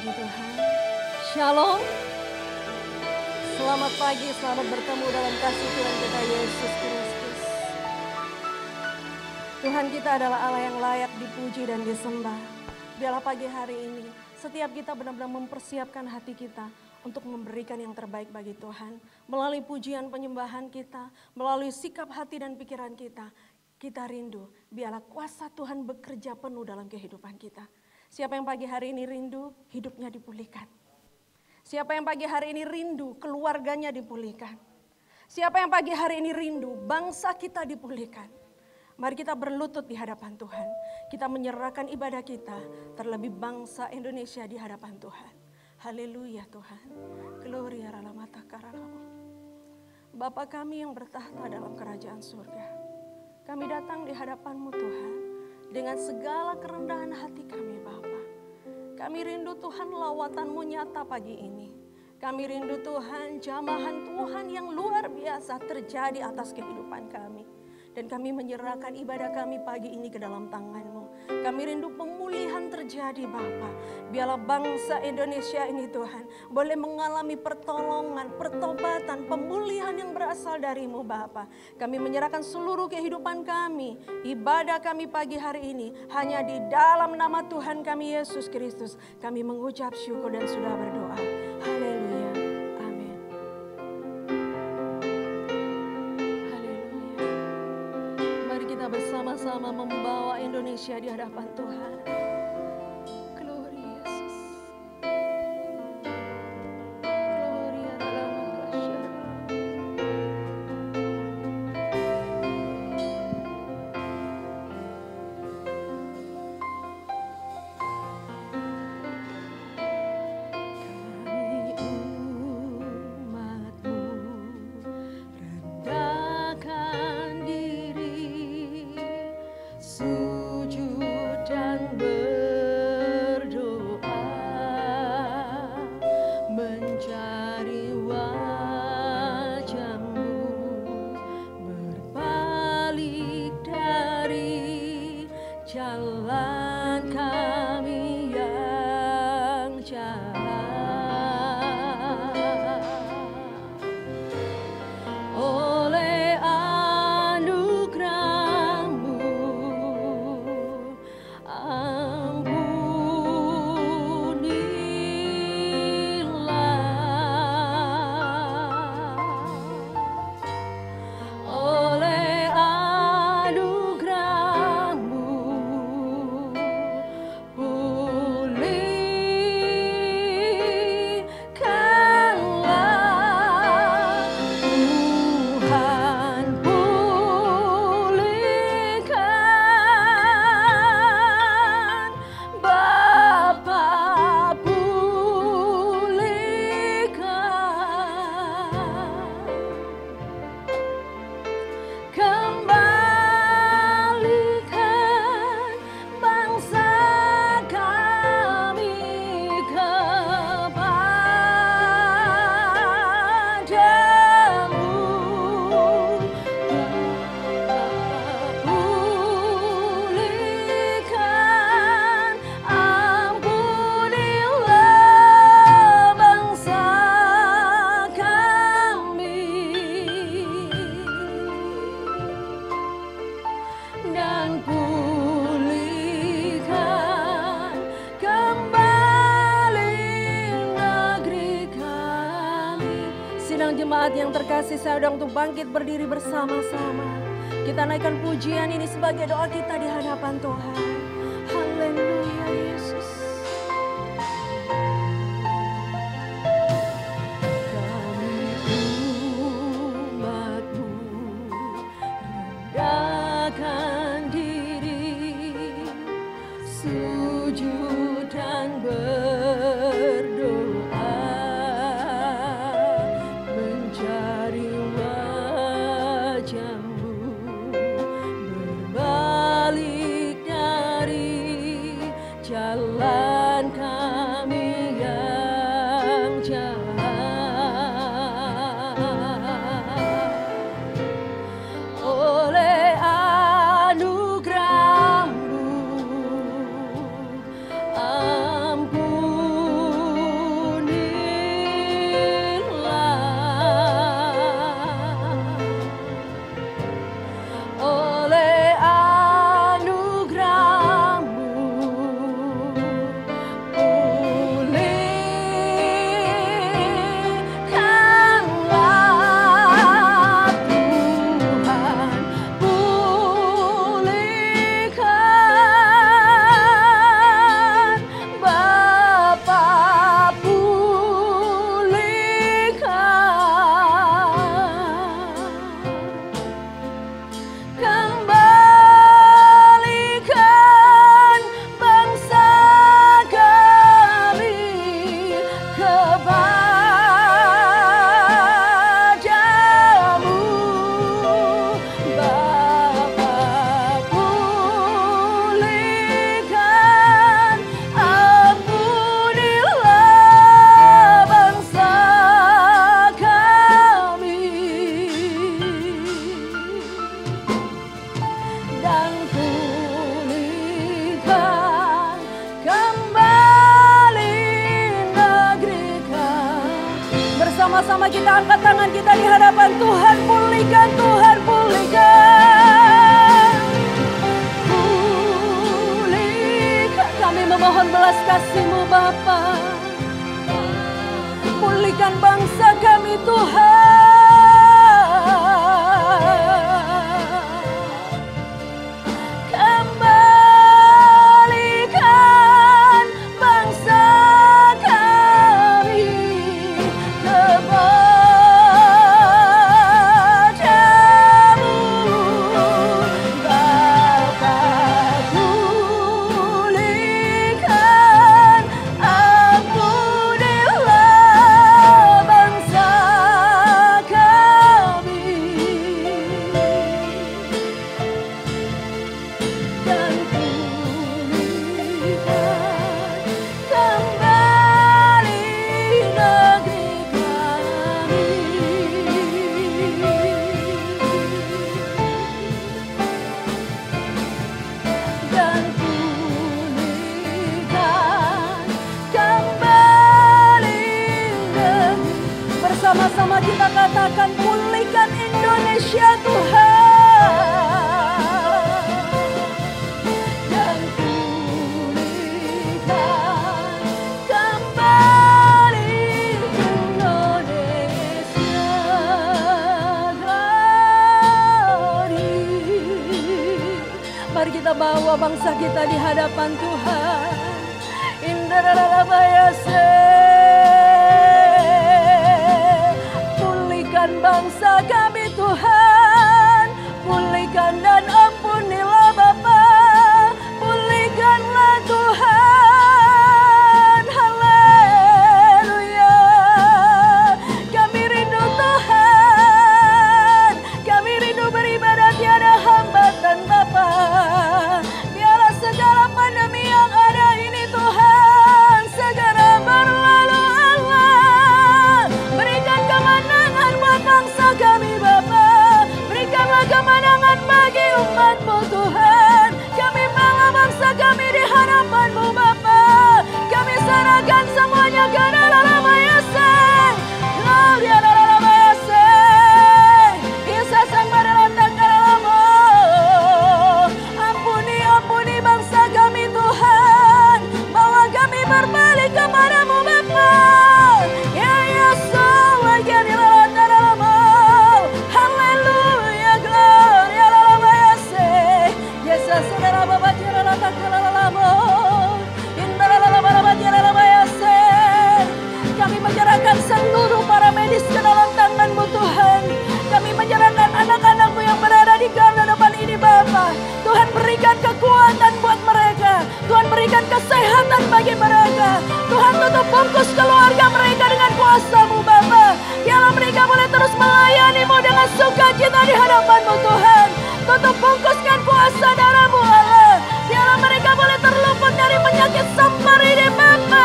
Puji Tuhan. Shalom. Selamat pagi, selamat bertemu dalam kasih Tuhan kita Yesus Kristus. Tuhan kita adalah Allah yang layak dipuji dan disembah. Biarlah pagi hari ini setiap kita benar-benar mempersiapkan hati kita untuk memberikan yang terbaik bagi Tuhan. Melalui pujian penyembahan kita, melalui sikap hati dan pikiran kita, kita rindu biarlah kuasa Tuhan bekerja penuh dalam kehidupan kita. Siapa yang pagi hari ini rindu hidupnya dipulihkan. Siapa yang pagi hari ini rindu keluarganya dipulihkan. Siapa yang pagi hari ini rindu bangsa kita dipulihkan. Mari kita berlutut di hadapan Tuhan. Kita menyerahkan ibadah kita terlebih bangsa Indonesia di hadapan Tuhan. Haleluya Tuhan. Gloria ralamata karalamu. Bapa kami yang bertahta dalam kerajaan surga. Kami datang di hadapan-Mu Tuhan. Dengan segala kerendahan hati kami Bapa. Kami rindu Tuhan lawatan-Mu nyata pagi ini. Kami rindu Tuhan jamahan Tuhan yang luar biasa terjadi atas kehidupan kami. Dan kami menyerahkan ibadah kami pagi ini ke dalam tangan-Mu. Kami rindu pemulihan terjadi Bapa. Biarlah bangsa Indonesia ini Tuhan boleh mengalami pertolongan, pertobatan, pemulihan yang berasal dari-Mu Bapa. Kami menyerahkan seluruh kehidupan kami, ibadah kami pagi hari ini hanya di dalam nama Tuhan kami Yesus Kristus. Kami mengucap syukur dan sudah berdoa. Haleluya. Amin. Haleluya. Mari kita bersama-sama membawa Indonesia di hadapan Tuhan. Gloria Yesus. Gloria dalam kasih. Kami umat-Mu rendahkan diri, sujud dan berdoa, mencari wajah-Mu, berbalik dari jalan kami yang jahat. Oleh anugerah-Mu, ampunilah. Oleh anugerah-Mu, pulihkanlah. Tuhan pulihkan, Bapa pulihkan. Kembalikan bangsa kami kepadamu. Pulihkan, ampunilah bangsa kami. Dan pulihkan kembali negeri kami. Sidang jemaat yang terkasih, saya undang untuk bangkit berdiri bersama-sama. Kita naikkan pujian ini sebagai doa kita di hadapan Tuhan. Haleluya Yesus. Kami umat-Mu rendahkan diri, sujud dan berdoa, mencari wajah-Mu, berbalik dari jalan kami yang jahat. Oleh anugerah-Mu, ampunilah. Bersama-sama kita angkat tangan kita di hadapan Tuhan. Pulihkan Tuhan, pulihkan. Pulihkan, kami memohon belas kasih-Mu Bapa. Pulihkan bangsa kami Tuhan. Kembalikan bangsa kami kepadamu Bapa. Pulihkan, ampunilah bangsa kami dan pulihkan kembali negeri kami dan pulihkan kembali negeri. Bersama-sama kita katakan pulihkan Indonesia Tuhan dan pulihkan kembali Indonesia Hari. Mari kita bawa bangsa kita di hadapan Tuhan. Indararabayase. Pulihkan bangsa kami Tuhan. Pulihkan dan ampunilah Bapa. Pulihkanlah Tuhan. Haleluya. Kami rindu Tuhan. Kami rindu beribadah tiada hambatan Bapa. Biarlah segala pandemi yang ada ini Tuhan segera berlalu Allah. Berikan kemenangan buat bangsa kami Bapa. Berikanlah kemenangan bagi umat-Mu Tuhan. Kami bawa bangsa kami di hadapan-Mu Bapa. Kami serahkan semuanya ke dalam Yesus. Gloria dalam Yesus. Yesus sang berlantang ke dalam-Mu. Ampuni, ampuni bangsa kami Tuhan. Bawa kami berbalik kepada-Mu Bapa. Ya Yesus, lagi di dalam-Mu. Haleluya, gloria dalam Yesus. Yesus saudara Bapa direlatan ke dalam-Mu. Indah dalam Yesus. Kami menyerahkan seluruh para medis ke dalam tangan-Mu Tuhan. Kami menyerahkan anak-anak-Mu yang berada di garda depan ini Bapa. Tuhan berikan kekuatan buat mereka. Tuhan berikan kesehatan bagi mereka. Tuhan tutup bungkus keluarga mereka dengan kuasa-Mu Bapa. Biarlah mereka boleh terus melayani-Mu dengan sukacita di hadapan-Mu Tuhan. Tutup bungkuskan kuasa darah-Mu Allah. Biarlah mereka boleh terluput dari penyakit sampar ini Bapa.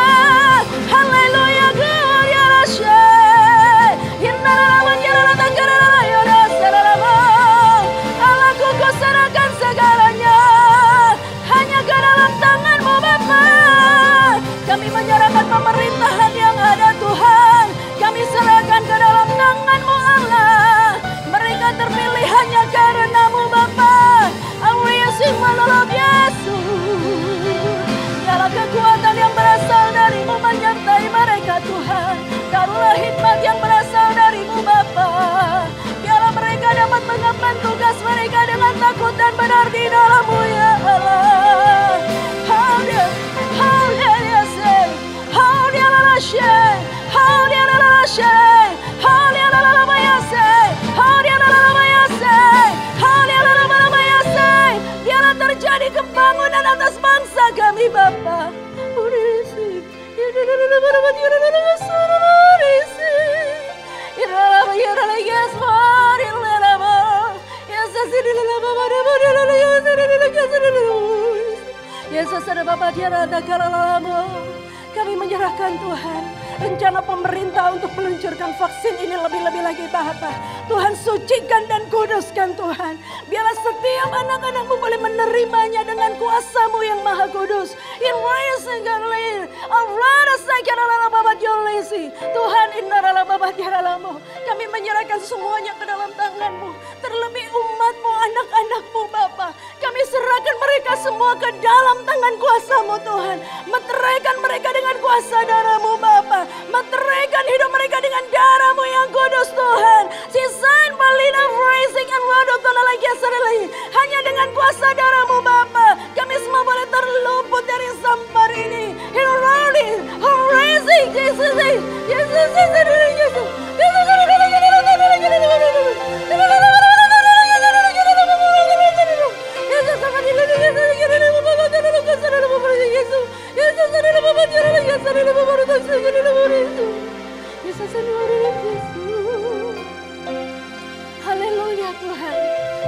Haleluya, gloria rasyai. Innalama nyarala tanggarala yoda saralama. Allahku ku serahkan segalanya hanya ke dalam tangan-Mu Bapa. Kami menyerahkan pemerintahan yang ada Tuhan. Kami serahkan ke dalam tangan-Mu Allah. Mereka terpilih hanya karena-Mu Bapa. Allah Yesus menolong Yesus. Biarlah kekuatan yang berasal dari-Mu menyertai mereka Tuhan. Taruhlah hikmat yang berasal dari-Mu Bapa. Biarlah mereka dapat mengemban tugas mereka dengan takut dan benar di dalam-Mu ya Allah. Haleluya, haleluya, haleluya, haleluya, haleluya. Biarlah terjadi kebangunan atas bangsa kami Bapa. Yesus ada Bapa tiada kalalamu. Kami menyerahkan Tuhan rencana pemerintah untuk meluncurkan vaksin ini lebih-lebih lagi Bapa. Tuhan sucikan dan kuduskan Tuhan. Biarlah setiap anak-anak-Mu boleh menerimanya dengan kuasa-Mu yang maha kudus. In raya segala Allah segala Bapa jolli kasih. Tuhan, innarala babat yaralamu. Kami menyerahkan semuanya ke dalam tangan-Mu. Terlebih umat-Mu, anak-anak-Mu Bapa. Kami serahkan mereka semua ke dalam tangan kuasa-Mu Tuhan. Meteraikan mereka dengan kuasa darah-Mu Bapa. Meteraikan hidup mereka dengan darah-Mu yang kudus Tuhan. Sisain balina rising and wadotona lagi lagi. Hanya dengan kuasa darah-Mu Bapa. Kami semua boleh terluput dari sampar ini. Rising Jesus. Yesus. Haleluya Tuhan.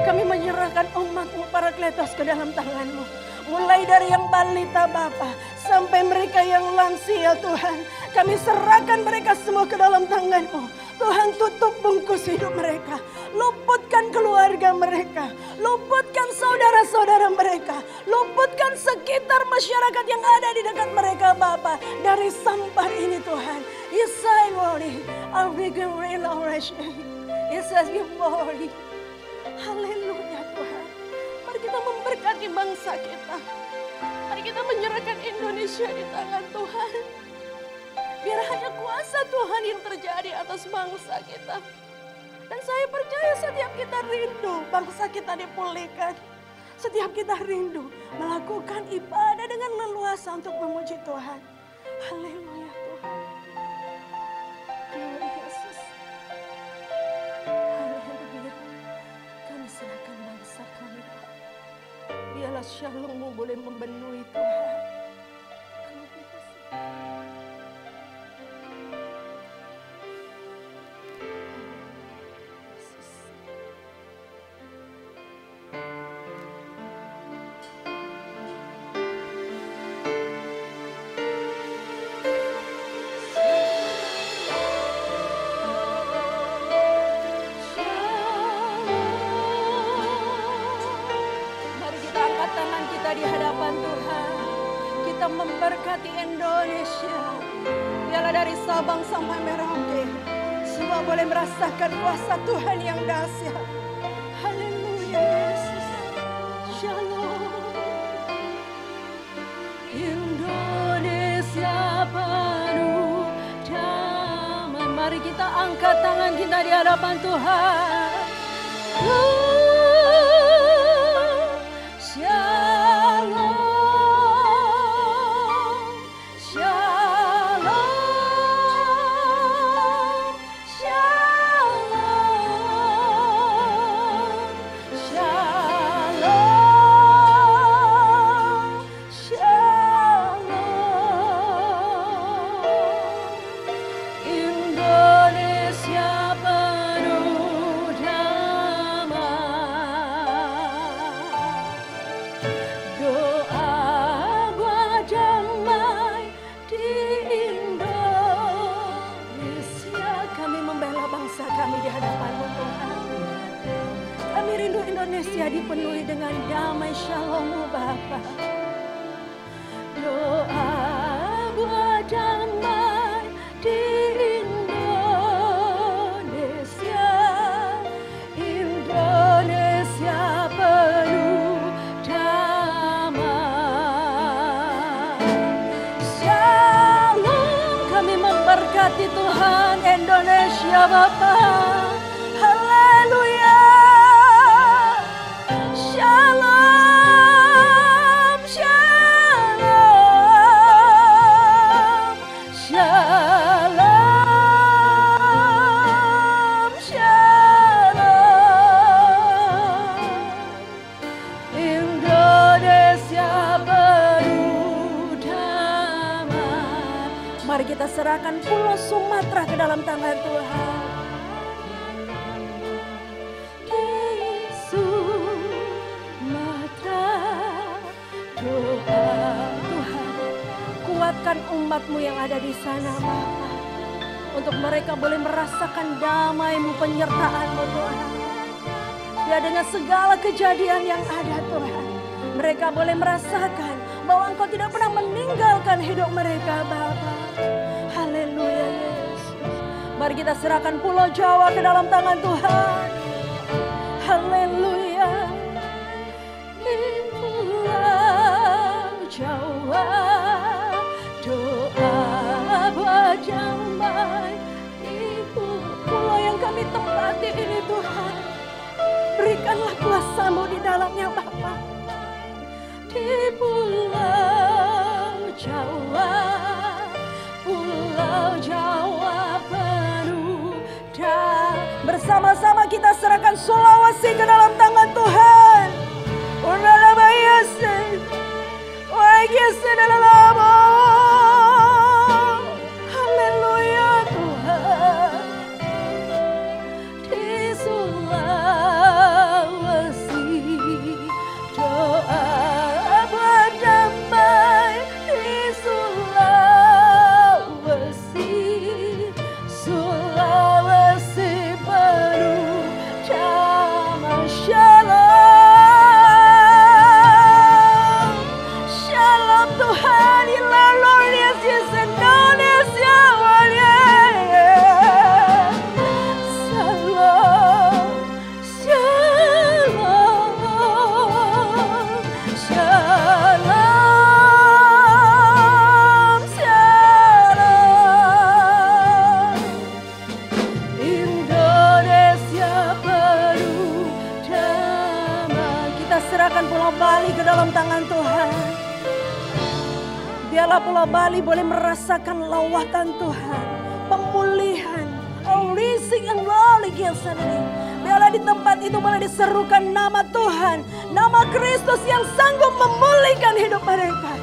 Kami menyerahkan umat-Mu Parakletos ke dalam tangan-Mu. Mulai dari yang balita Bapa sampai mereka yang lansia Tuhan. Kami serahkan mereka semua ke dalam tangan-Mu. Tuhan, tutup bungkus hidup mereka. Luputkan keluarga mereka. Luputkan saudara-saudara mereka. Luputkan sekitar masyarakat yang ada di dekat mereka Bapa. Dari sampah ini Tuhan. Isai glory. Our restoration. Isai glory. Haleluya Tuhan. Mari kita memberkati bangsa kita. Mari kita menyerahkan Indonesia di tangan Tuhan. Biar hanya kuasa Tuhan yang terjadi atas bangsa kita. Dan saya percaya setiap kita rindu bangsa kita dipulihkan. Setiap kita rindu melakukan ibadah dengan leluasa untuk memuji Tuhan. Haleluya Tuhan. Glory Yesus. Haleluya. Kami serahkan bangsa kami. Biarlah shalom-Mu boleh mempenuhi Tuhan. Glory Yesus. Di hadapan Tuhan, kita memberkati Indonesia. Biarlah dari Sabang sampai Merauke, semua boleh merasakan kuasa Tuhan yang dahsyat. Haleluya Yesus. Shalom. Indonesia penuh damai. Mari kita angkat tangan kita di hadapan Tuhan. Indonesia dipenuhi dengan damai shalom-Mu Bapa. Doa buat damai di Indonesia. Indonesia penuh damai. Shalom, kami memberkati Tuhan Indonesia Bapa. Haleluya. Mari kita serahkan Pulau Sumatera ke dalam tangan Tuhan. Di Sumatera, doa Tuhan, kuatkan umat-Mu yang ada di sana Bapa. Untuk mereka boleh merasakan damai-Mu, penyertaan-Mu Tuhan. Ya, dengan segala kejadian yang ada Tuhan, mereka boleh merasakan bahwa Engkau tidak pernah meninggalkan hidup mereka Bapa. Haleluya. Haleluya Yesus. Mari kita serahkan Pulau Jawa ke dalam tangan Tuhan. Haleluya. Di Pulau Jawa doa berdamai. Di pulau yang kami tempati ini Tuhan, berikanlah kuasa-Mu di dalamnya Bapa. Di Pulau Jawa, Pulau Jawa penuh dan bersama-sama kita serahkan Sulawesi ke dalam tangan Tuhan. Haleluya Tuhan. Di Sulawesi doa berdamai. Di Sulawesi penuh damai. Shalom, shalom Tuhan. Illallah Yesus Indonesia mulia. Shalom, shalom, shalom, shalom. Indonesia penuh damai. Kita serahkan Pulau Bali ke dalam tangan Tuhan. Biarlah Pulau Bali boleh merasakan lawatan Tuhan, pemulihan. Rising and rolling ini. Biarlah di tempat itu boleh diserukan nama Tuhan, nama Kristus yang sanggup memulihkan hidup mereka.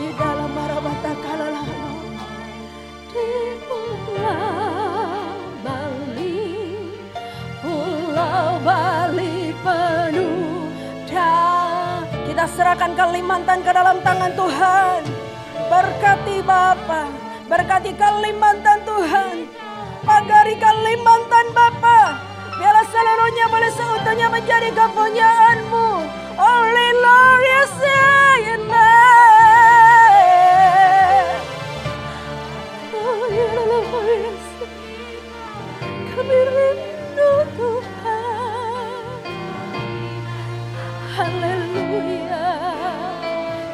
Di dalam marabata kalalalu, di Pulau Bali penuh dan kita serahkan Kalimantan ke dalam tangan Tuhan. Berkati Bapa, berkati Kalimantan Tuhan. Pagari Kalimantan Bapa, biarlah seluruhnya boleh seutuhnya menjadi kepunyaan-Mu. Only Lord is in kami rindu Tuhan. Haleluya.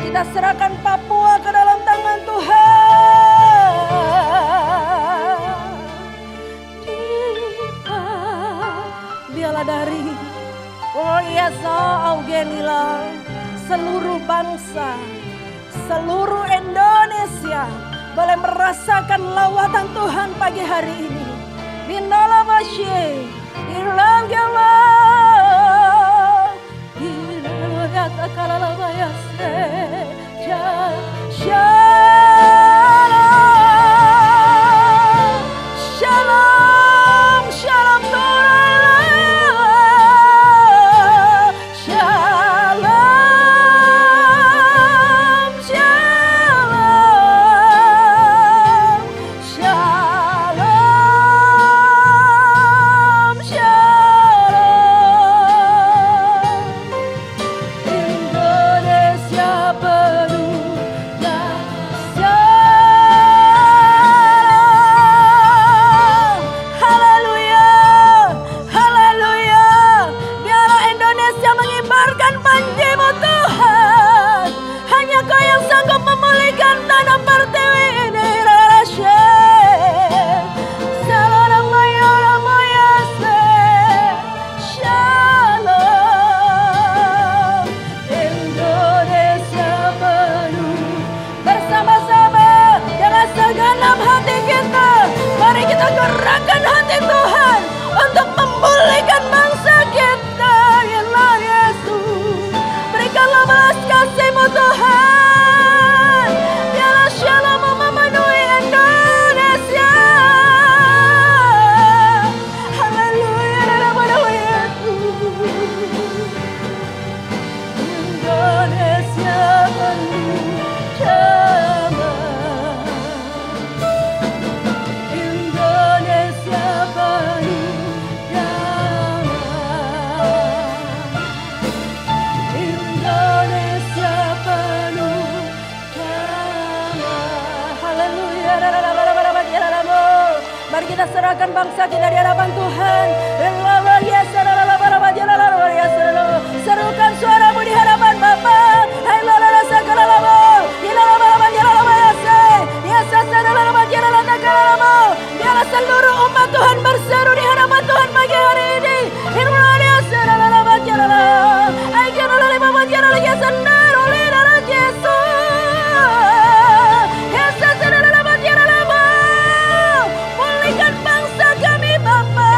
Kita serahkan Papua ke dalam tangan Tuhan. Biarlah dari Augenila, seluruh bangsa, seluruh Indonesia boleh merasakan lawatan Tuhan pagi hari ini. Binola Basye, Ilang Gawa, Ilang Kalala Bayase, Shalom, Shalom, Shalom Torah, Shalom, Shalom, Shalom, Shalom. Indonesia penuh Shalom. Haleluya, haleluya. Biarlah Indonesia mengibarkan panji-Mu Tuhan. Hanya Kau yang sanggup memulihkan tanah pertiwi ini. Salam maya se. Shalom. Indonesia penuh bersama-sama dengan segenap hati kita. Mari kita gerakkan hati Tuhan untuk memulihkan bangsa kita. Ya Allah Yesus, berikanlah belas kasih-Mu Tuhan. Biarlah shalom memenuhi Indonesia. Haleluya dalam nama Yesus. Indonesia penuh damai. Indonesia penuh Mari kita serahkan bangsa kita di hadapan Tuhan. Serukan suaramu di hadapan Bapa. Biarlah seluruh umat Tuhan berseru di hadapan Tuhan pagi hari ini. Pulihkan bangsa kami Bapa.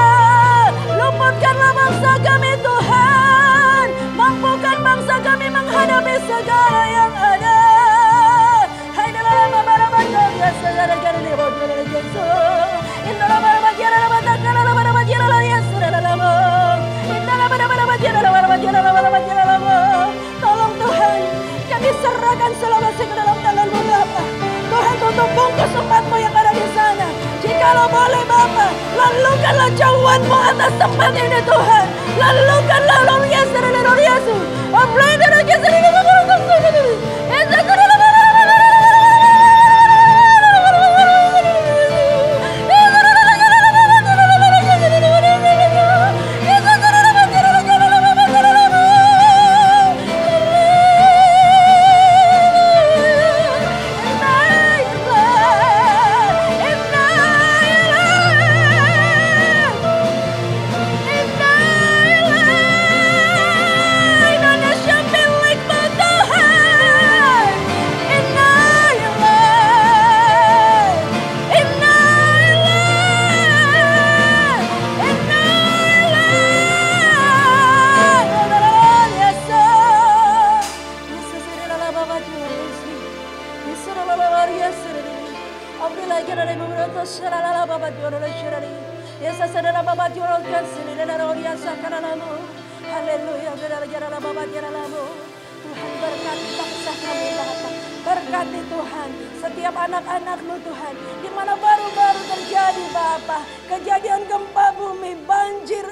Luputkanlah bangsa kami Tuhan. Mampukan bangsa kami menghadapi segala yang ada. Tolong Tuhan, kami serahkan Sulawesi ke dalam tangan-Mu Bapa. Tuhan, tutup bungkus umat-Mu yang ada di sana. Jikalau boleh Bapa, lalukanlah jauhan-Mu atas tempat ini Tuhan. Lalukanlah Lord Yesus, Lord Yesus. Haleluya. Tuhan berkati bangsa kami Bapa. Berkati Tuhan setiap anak-anak-Mu Tuhan. Di mana baru-baru terjadi Bapa. Kejadian gempa bumi, banjir,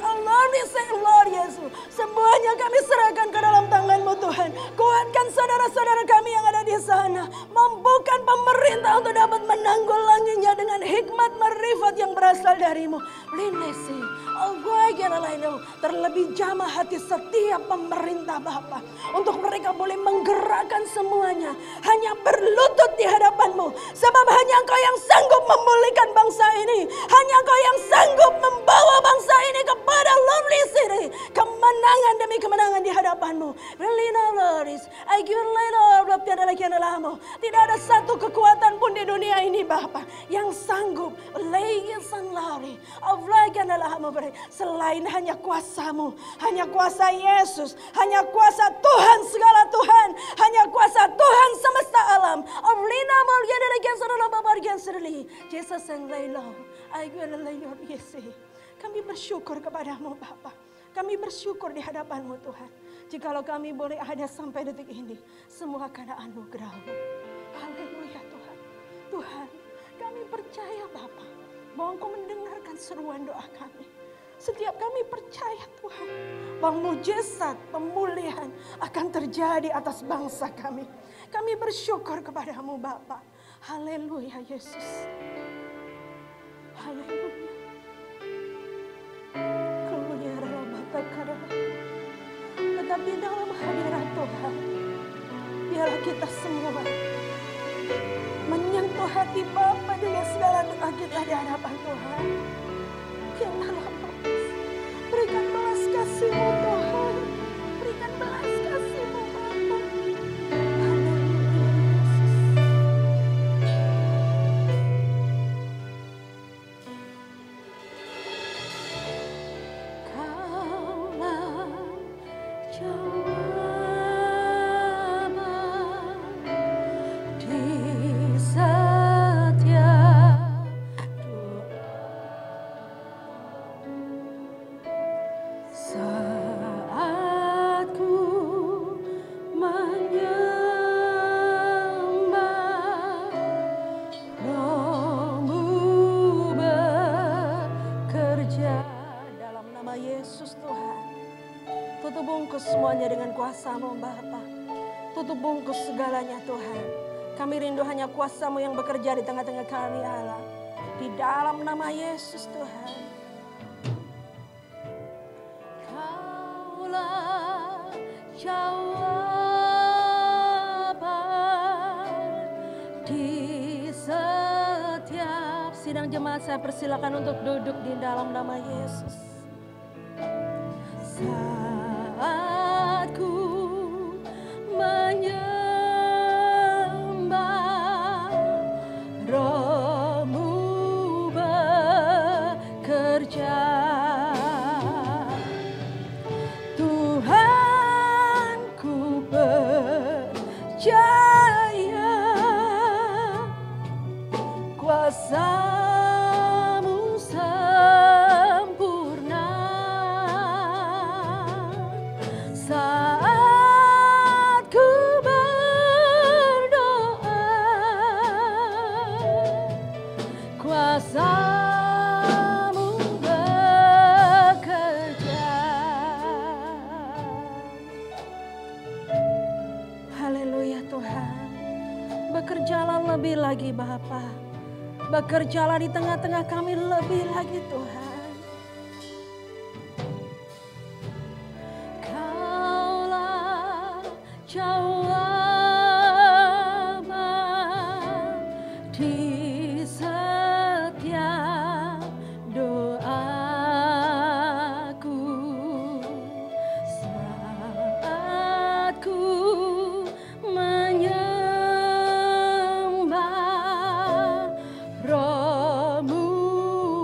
Lord Yesus. Semuanya kami serahkan ke dalam tangan-Mu Tuhan. Kuatkan saudara-saudara kami yang ada di sana. Mampukan pemerintah untuk dapat menanggulanginya dengan hikmat marifat yang berasal dari-Mu. Linesi, terlebih jamah hati setiap pemerintah Bapa. Untuk mereka boleh menggerakkan semuanya. Hanya berlutut di hadapan-Mu. Sebab hanya Engkau yang sanggup memulihkan bangsa ini. Hanya Engkau yang sanggup membawa bangsa ini kepada lonely city. Kemenangan demi kemenangan di hadapan-Mu. Tidak ada satu kekuatan pun di dunia ini Bapa yang sanggup selain hanya kuasa-Mu, hanya kuasa Yesus, hanya kuasa Tuhan segala Tuhan, hanya kuasa Tuhan semesta alam. Kami bersyukur kepada-Mu Bapa. Kami bersyukur di hadapan-Mu Tuhan. Jikalau kami boleh ada sampai detik ini, semua karena anugerah-Mu. Haleluya Tuhan. Tuhan, kami percaya Bapa, bahwa Engkau mendengarkan seruan doa kami. Setiap kami percaya Tuhan, bahwa mujizat pemulihan akan terjadi atas bangsa kami. Kami bersyukur kepada-Mu Bapa. Haleluya Yesus. Haleluya. Tetap di dalam hadirat Tuhan. Biarlah kita semua menyentuh hati Bapa dengan segala doa kita di hadapan Tuhan. Berikan belas kasih-Mu Tuhan. Berikan belas kasih-Mu Bapa. Semuanya dengan kuasa-Mu Bapa. Tutup bungkus segalanya Tuhan. Kami rindu hanya kuasa-Mu yang bekerja di tengah-tengah kami Allah. Di dalam nama Yesus Tuhan. Kaulah jawaban di setiap sidang jemaat. Saya persilakan untuk duduk di dalam nama Yesus. Saat ku menyembah, Roh-Mu bekerja. Tuhan, ku percaya kuasa-Mu sempurna. Saat ku berdoa, kuasa-Mu bekerja. Haleluya Tuhan. Bekerjalah lebih lagi Bapa. Bekerjalah di tengah-tengah kami lebih lagi Tuhan. Kaulah jawaban di setiap doaku. Saat ku menyembah, Roh-Mu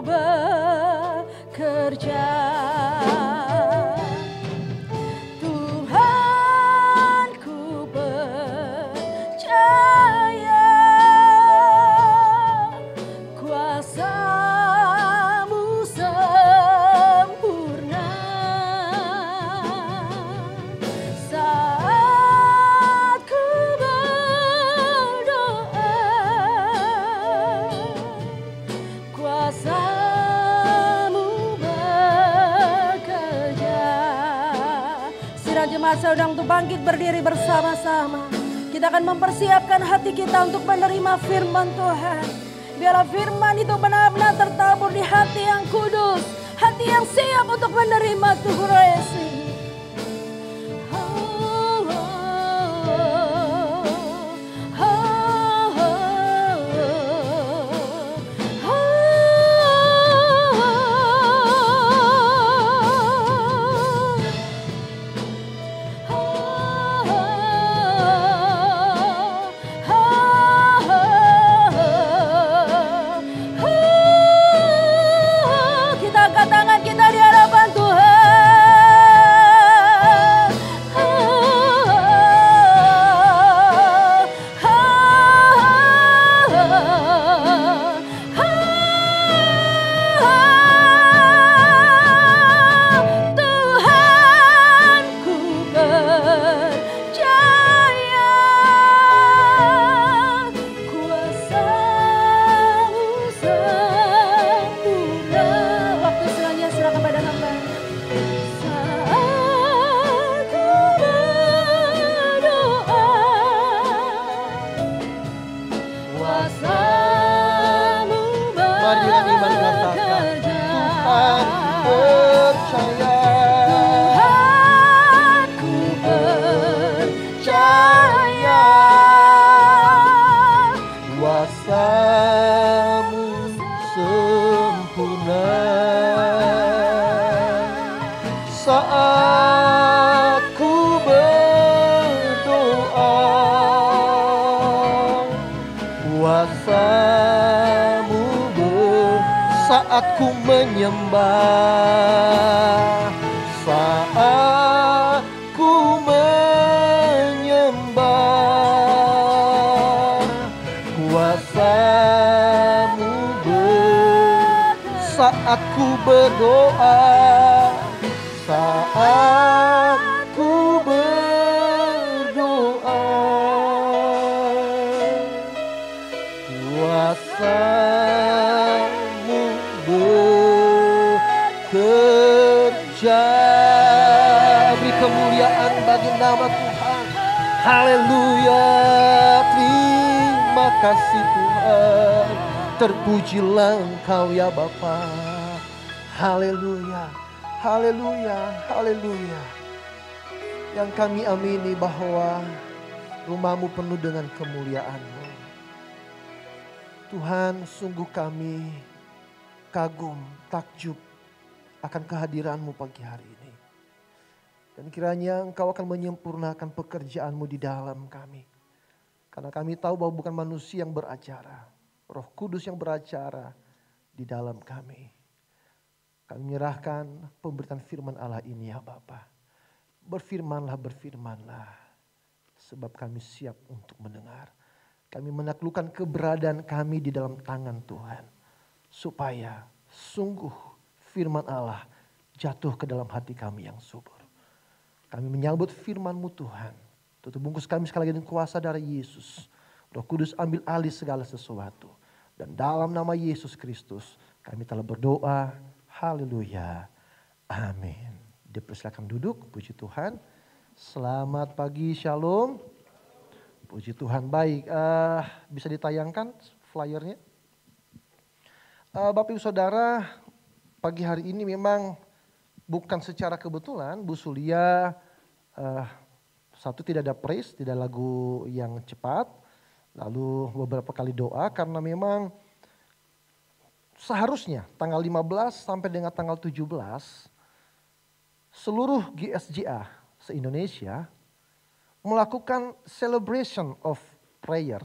bekerja. Tuhan, ku percaya kuasa-Mu sempurna. Saat ku berdoa, kuasa-Mu bekerja. Sidang jemaat saudara untuk bangkit berdiri bersama-sama. Kita akan mempersiapkan hati kita untuk menerima firman Tuhan. Biarlah firman itu benar-benar tertabur di hati yang kudus, hati yang siap untuk menerima Tuhan Yesus. Kita angkat tangan kita di hadapan Tuhan. Tuhan, ku percaya kuasa-Mu sempurna. Waktu selanjutnya silakan pada hamba. Saat ku berdoa, kuasa-Mu Mari dengan iman katakan, bekerja. Tuhan percaya. Tuhan, ku percaya Kuasa-Mu sempurna. Saat ku berdoa, kuasa-Mu saat ku menyembah, saat ku menyembah, kuasa-Mu saat ku berdoa, saat ku berdoa, kuasa-Mu bekerja. Beri kemuliaan bagi nama Tuhan. Haleluya. Terima kasih Tuhan. Terpujilah Engkau ya Bapa. Haleluya, haleluya, haleluya. Yang kami amini bahwa rumah-Mu penuh dengan kemuliaan-Mu. Tuhan, sungguh kami kagum, takjub akan kehadiran-Mu pagi hari ini. Dan kiranya Engkau akan menyempurnakan pekerjaan-Mu di dalam kami. Karena kami tahu bahwa bukan manusia yang beracara, Roh Kudus yang beracara di dalam kami. Kami menyerahkan pemberitaan firman Allah ini ya Bapa. Berfirmanlah, berfirmanlah. Sebab kami siap untuk mendengar. Kami menaklukkan keberadaan kami di dalam tangan Tuhan. Supaya sungguh firman Allah jatuh ke dalam hati kami yang subur. Kami menyambut firman-Mu Tuhan. Tutup bungkus kami sekali lagi dengan kuasa darah Yesus. Roh Kudus ambil alih segala sesuatu. Dan dalam nama Yesus Kristus kami telah berdoa. Haleluya. Amin. Dipersilakan duduk. Puji Tuhan. Selamat pagi. Shalom. Puji Tuhan. Baik. Bisa ditayangkan flyernya. Bapak Ibu Saudara. Pagi hari ini memang bukan secara kebetulan. Bu Sulia. Satu, tidak ada praise. Tidak lagu yang cepat. Lalu beberapa kali doa karena memang seharusnya tanggal 15 sampai dengan tanggal 17 seluruh GSJA se-Indonesia melakukan celebration of prayer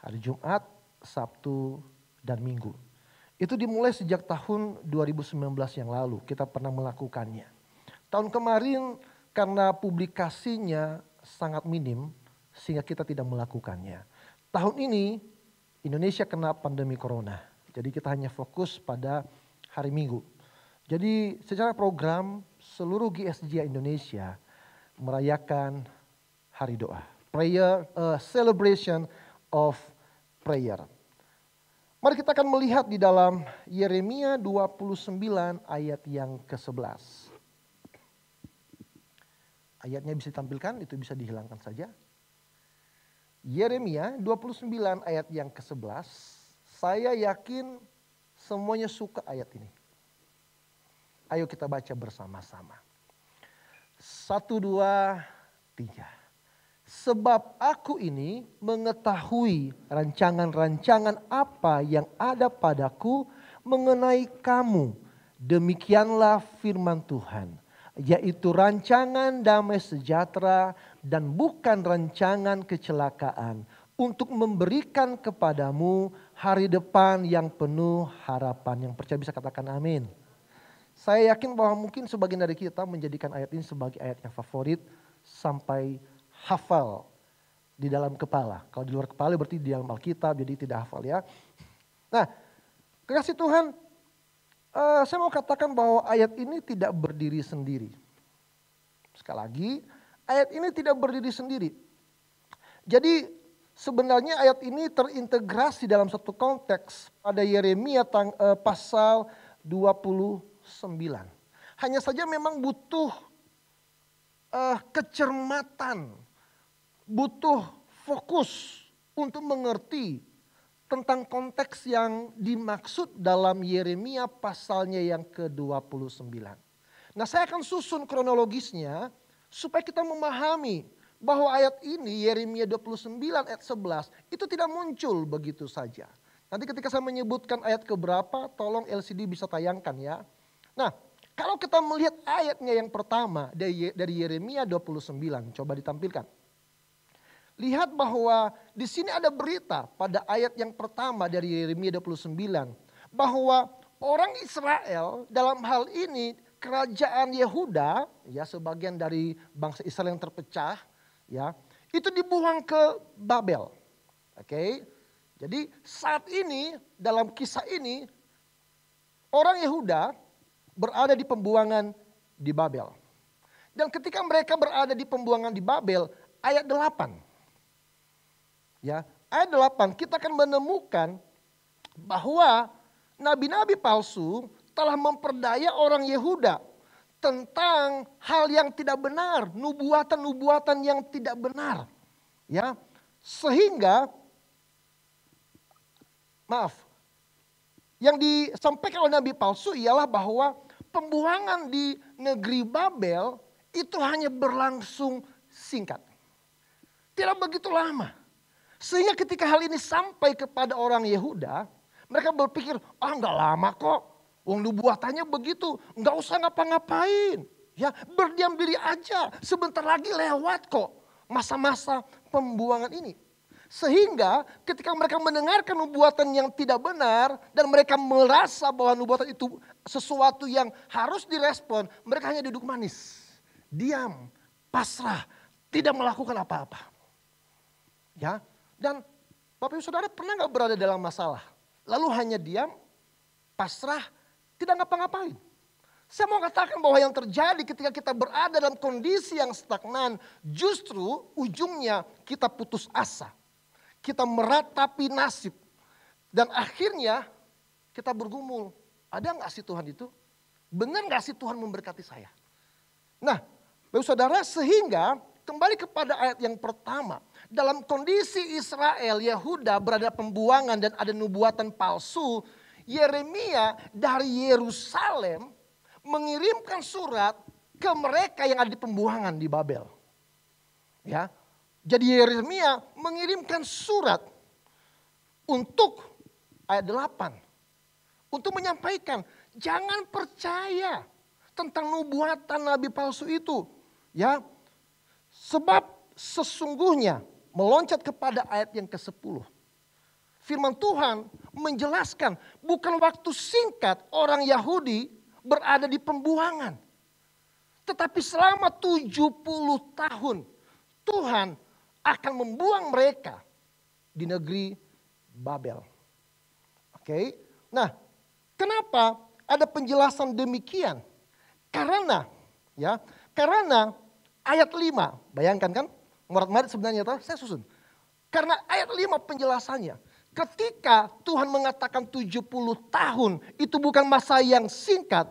hari Jumat, Sabtu, dan Minggu. Itu dimulai sejak tahun 2019 yang lalu kita pernah melakukannya. Tahun kemarin karena publikasinya sangat minim sehingga kita tidak melakukannya. Tahun ini Indonesia kena pandemi corona. Jadi kita hanya fokus pada hari Minggu. Jadi secara program seluruh GSJ Indonesia merayakan hari doa. Prayer, celebration of prayer. Mari kita akan melihat di dalam Yeremia 29 ayat yang ke-11. Ayatnya bisa ditampilkan, itu bisa dihilangkan saja. Yeremia 29 ayat yang ke-11. Saya yakin semuanya suka ayat ini. Ayo kita baca bersama-sama. 1, 2, 3. Sebab aku ini mengetahui rancangan-rancangan apa yang ada padaku mengenai kamu. Demikianlah firman Tuhan. Yaitu rancangan damai sejahtera dan bukan rancangan kecelakaan. Untuk memberikan kepadamu hari depan yang penuh harapan. Yang percaya bisa katakan amin. Saya yakin bahwa mungkin sebagian dari kita menjadikan ayat ini sebagai ayat yang favorit. Sampai hafal di dalam kepala. Kalau di luar kepala berarti di dalam Alkitab, jadi tidak hafal ya. Nah, kekasih Tuhan, saya mau katakan bahwa ayat ini tidak berdiri sendiri. Sekali lagi, ayat ini tidak berdiri sendiri. Jadi sebenarnya ayat ini terintegrasi dalam satu konteks pada Yeremia pasal 29. Hanya saja memang butuh kecermatan, butuh fokus untuk mengerti tentang konteks yang dimaksud dalam Yeremia pasalnya yang ke-29. Nah, saya akan susun kronologisnya supaya kita memahami bahwa ayat ini Yeremia 29 ayat 11 itu tidak muncul begitu saja. Nanti ketika saya menyebutkan ayat keberapa, tolong LCD bisa tayangkan ya. Nah, kalau kita melihat ayatnya yang pertama dari Yeremia 29, coba ditampilkan. Lihat bahwa di sini ada berita pada ayat yang pertama dari Yeremia 29. Bahwa orang Israel dalam hal ini kerajaan Yehuda, ya sebagian dari bangsa Israel yang terpecah, ya itu dibuang ke Babel. Oke, jadi saat ini dalam kisah ini orang Yehuda berada di pembuangan di Babel. Dan ketika mereka berada di pembuangan di Babel, ayat 8. Ya, ayat 8 kita akan menemukan bahwa nabi-nabi palsu telah memperdaya orang Yehuda tentang hal yang tidak benar, nubuatan-nubuatan yang tidak benar. Ya, sehingga Yang disampaikan oleh nabi palsu ialah bahwa pembuangan di negeri Babel itu hanya berlangsung singkat. Tidak begitu lama. Sehingga ketika hal ini sampai kepada orang Yehuda, mereka berpikir, enggak lama kok. Wong nubuatannya begitu, enggak usah ngapa-ngapain. Ya, berdiam diri aja, sebentar lagi lewat kok masa-masa pembuangan ini. Sehingga ketika mereka mendengarkan nubuatan yang tidak benar dan mereka merasa bahwa nubuatan itu sesuatu yang harus direspon, mereka hanya duduk manis, diam, pasrah, tidak melakukan apa-apa. Ya, dan Bapak Ibu Saudara pernah nggak berada dalam masalah, lalu hanya diam, pasrah, tidak ngapa-ngapain? Saya mau katakan bahwa yang terjadi ketika kita berada dalam kondisi yang stagnan, justru ujungnya kita putus asa. Kita meratapi nasib. Dan akhirnya kita bergumul. Ada nggak sih Tuhan itu? Benar nggak sih Tuhan memberkati saya? Nah, Bapak Saudara, sehingga kembali kepada ayat yang pertama. Dalam kondisi Israel, Yehuda berada pembuangan dan ada nubuatan palsu. Yeremia dari Yerusalem mengirimkan surat ke mereka yang ada di pembuangan di Babel. Ya. Jadi Yeremia mengirimkan surat untuk ayat 8. Untuk menyampaikan jangan percaya tentang nubuatan nabi palsu itu. Ya. Sebab sesungguhnya meloncat kepada ayat yang ke-10. Firman Tuhan menjelaskan bukan waktu singkat orang Yahudi berada di pembuangan. Tetapi selama 70 tahun Tuhan akan membuang mereka di negeri Babel. Oke. Nah, kenapa ada penjelasan demikian? Karena ayat 5, bayangkan kan? Murid-murid sebenarnya saya susun. Karena ayat 5 penjelasannya. Ketika Tuhan mengatakan 70 tahun itu bukan masa yang singkat.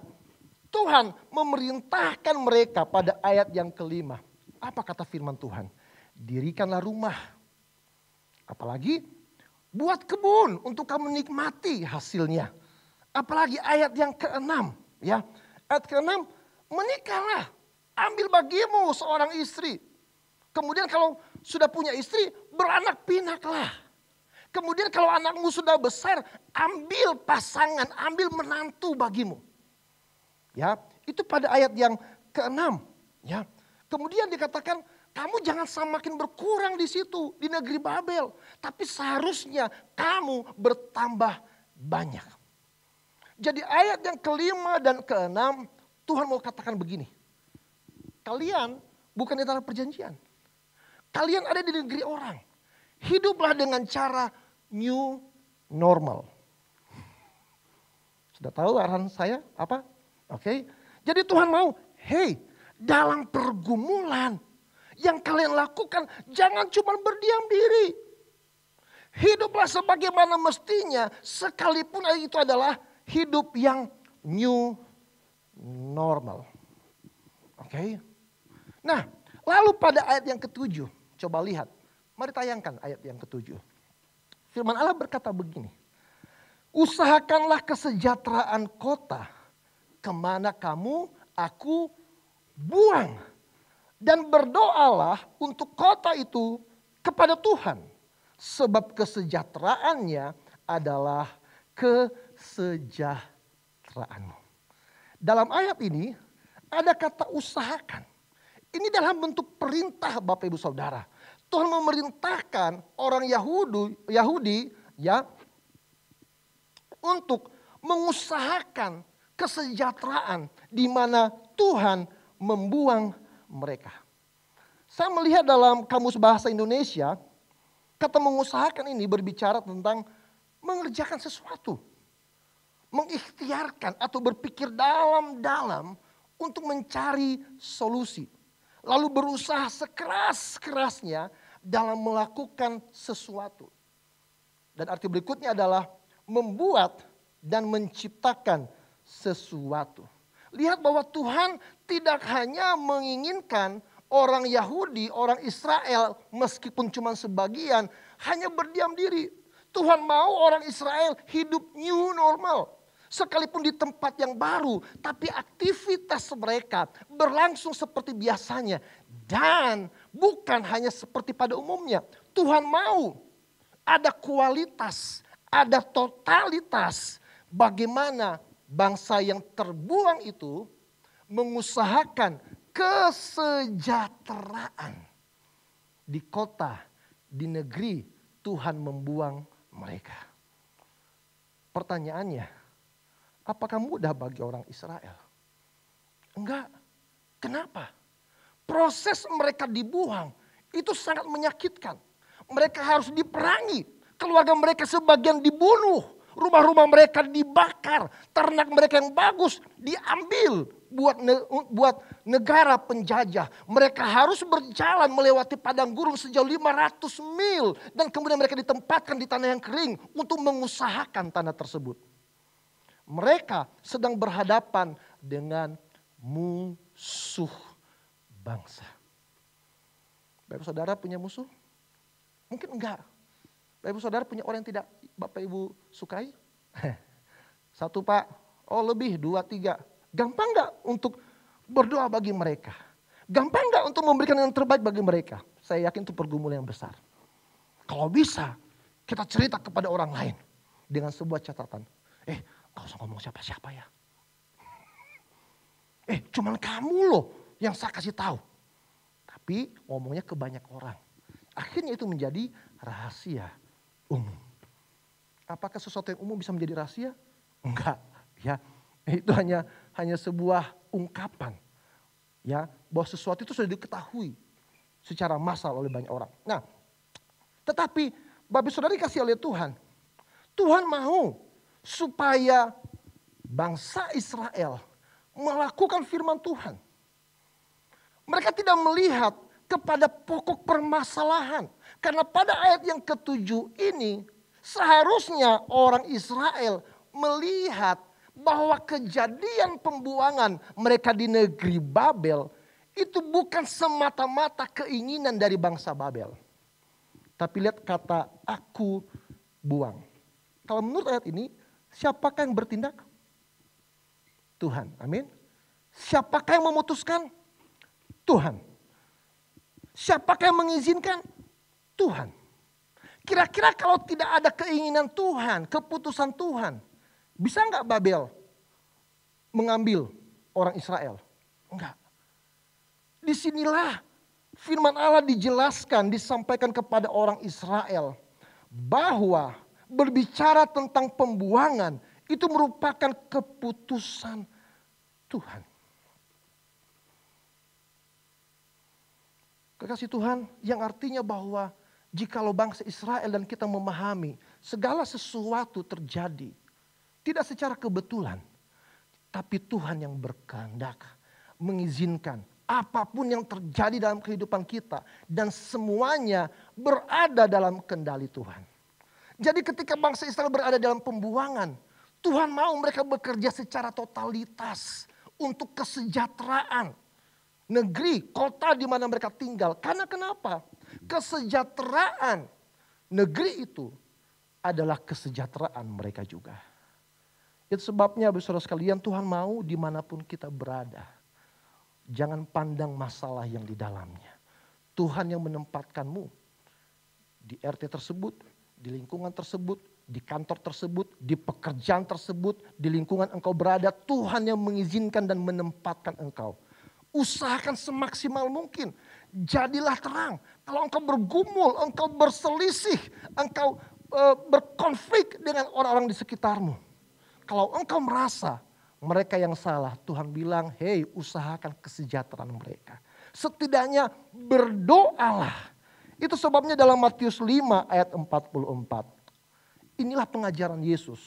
Tuhan memerintahkan mereka pada ayat yang kelima. Apa kata firman Tuhan? Dirikanlah rumah. Apalagi buat kebun untuk kamu nikmati hasilnya. Apalagi ayat yang ke-6. Ya. Ayat ke-6, menikahlah. Ambil bagimu seorang istri. Kemudian kalau sudah punya istri, beranak pinaklah. Kemudian kalau anakmu sudah besar, ambil pasangan, ambil menantu bagimu. Ya, itu pada ayat yang ke-6. Ya. Kemudian dikatakan, kamu jangan semakin berkurang di situ, di negeri Babel. Tapi seharusnya kamu bertambah banyak. Jadi ayat yang kelima dan ke-6, Tuhan mau katakan begini. Kalian bukan di tanah perjanjian. Kalian ada di negeri orang. Hiduplah dengan cara new normal. Sudah tahu arahan saya apa? Oke. Jadi Tuhan mau, dalam pergumulan yang kalian lakukan jangan cuma berdiam diri. Hiduplah sebagaimana mestinya sekalipun itu adalah hidup yang new normal. Oke. Nah, lalu pada ayat yang ke-7, coba lihat. Mari tayangkan ayat yang ke-7. Firman Allah berkata begini. Usahakanlah kesejahteraan kota kemana aku buang. Dan berdoalah untuk kota itu kepada Tuhan. Sebab kesejahteraannya adalah kesejahteraanmu. Dalam ayat ini ada kata usahakan. Ini dalam bentuk perintah Bapak Ibu Saudara. Tuhan memerintahkan orang Yahudi ya untuk mengusahakan kesejahteraan di mana Tuhan membuang mereka. Saya melihat dalam Kamus Bahasa Indonesia, kata mengusahakan ini berbicara tentang mengerjakan sesuatu. Mengikhtiarkan atau berpikir dalam-dalam untuk mencari solusi. Lalu berusaha sekeras-kerasnya dalam melakukan sesuatu. Dan arti berikutnya adalah membuat dan menciptakan sesuatu. Lihat bahwa Tuhan tidak hanya menginginkan orang Yahudi, orang Israel meskipun cuma sebagian hanya berdiam diri. Tuhan mau orang Israel hidup new normal. Sekalipun di tempat yang baru, tapi aktivitas mereka berlangsung seperti biasanya. Dan bukan hanya seperti pada umumnya. Tuhan mau ada kualitas, ada totalitas. Bagaimana bangsa yang terbuang itu mengusahakan kesejahteraan. Di kota, di negeri Tuhan membuang mereka. Pertanyaannya, apakah mudah bagi orang Israel? Enggak. Kenapa? Proses mereka dibuang itu sangat menyakitkan. Mereka harus diperangi. Keluarga mereka sebagian dibunuh. Rumah-rumah mereka dibakar. Ternak mereka yang bagus diambil buat negara penjajah. Mereka harus berjalan melewati padang gurun sejauh 500 mil. Dan kemudian mereka ditempatkan di tanah yang kering untuk mengusahakan tanah tersebut. Mereka sedang berhadapan dengan musuh bangsa. Bapak saudara punya musuh? Mungkin enggak. Bapak saudara punya orang yang tidak Bapak Ibu sukai? Satu Pak, oh lebih, 2, 3. Gampang enggak untuk berdoa bagi mereka? Gampang enggak untuk memberikan yang terbaik bagi mereka? Saya yakin itu pergumulan yang besar. Kalau bisa, kita cerita kepada orang lain dengan sebuah catatan. Gak usah ngomong siapa-siapa ya. Cuman kamu loh yang saya kasih tahu. Tapi ngomongnya ke banyak orang. Akhirnya itu menjadi rahasia umum. Apakah sesuatu yang umum bisa menjadi rahasia? Enggak, ya. Itu hanya sebuah ungkapan, ya, bahwa sesuatu itu sudah diketahui secara massal oleh banyak orang. Nah, tetapi Bapak Saudara dikasih oleh Tuhan. Tuhan mau supaya bangsa Israel melakukan firman Tuhan. Mereka tidak melihat kepada pokok permasalahan. Karena pada ayat yang ke-7 ini seharusnya orang Israel melihat bahwa kejadian pembuangan mereka di negeri Babel itu bukan semata-mata keinginan dari bangsa Babel. Tapi lihat kata aku buang. Kalau menurut ayat ini, siapakah yang bertindak? Tuhan, amin. Siapakah yang memutuskan? Tuhan. Siapakah yang mengizinkan? Tuhan. Kira-kira kalau tidak ada keinginan Tuhan, keputusan Tuhan, bisa enggak Babel mengambil orang Israel? Enggak. Disinilah firman Allah dijelaskan, disampaikan kepada orang Israel bahwa berbicara tentang pembuangan itu merupakan keputusan Tuhan. Kekasih Tuhan yang artinya bahwa jikalau bangsa Israel dan kita memahami segala sesuatu terjadi tidak secara kebetulan. Tapi Tuhan yang berkehendak mengizinkan apapun yang terjadi dalam kehidupan kita. Dan semuanya berada dalam kendali Tuhan. Jadi ketika bangsa Israel berada dalam pembuangan, Tuhan mau mereka bekerja secara totalitas untuk kesejahteraan negeri, kota di mana mereka tinggal. Karena kenapa? Kesejahteraan negeri itu adalah kesejahteraan mereka juga. Itu sebabnya saudara sekalian, Tuhan mau dimanapun kita berada, jangan pandang masalah yang di dalamnya. Tuhan yang menempatkanmu di RT tersebut, di lingkungan tersebut, di kantor tersebut, di pekerjaan tersebut, di lingkungan engkau berada, Tuhan yang mengizinkan dan menempatkan engkau. Usahakan semaksimal mungkin. Jadilah terang. Kalau engkau bergumul, engkau berselisih, engkau berkonflik dengan orang-orang di sekitarmu. Kalau engkau merasa mereka yang salah, Tuhan bilang, hei, usahakan kesejahteraan mereka. Setidaknya berdoalah. Itu sebabnya dalam Matius 5 ayat 44. Inilah pengajaran Yesus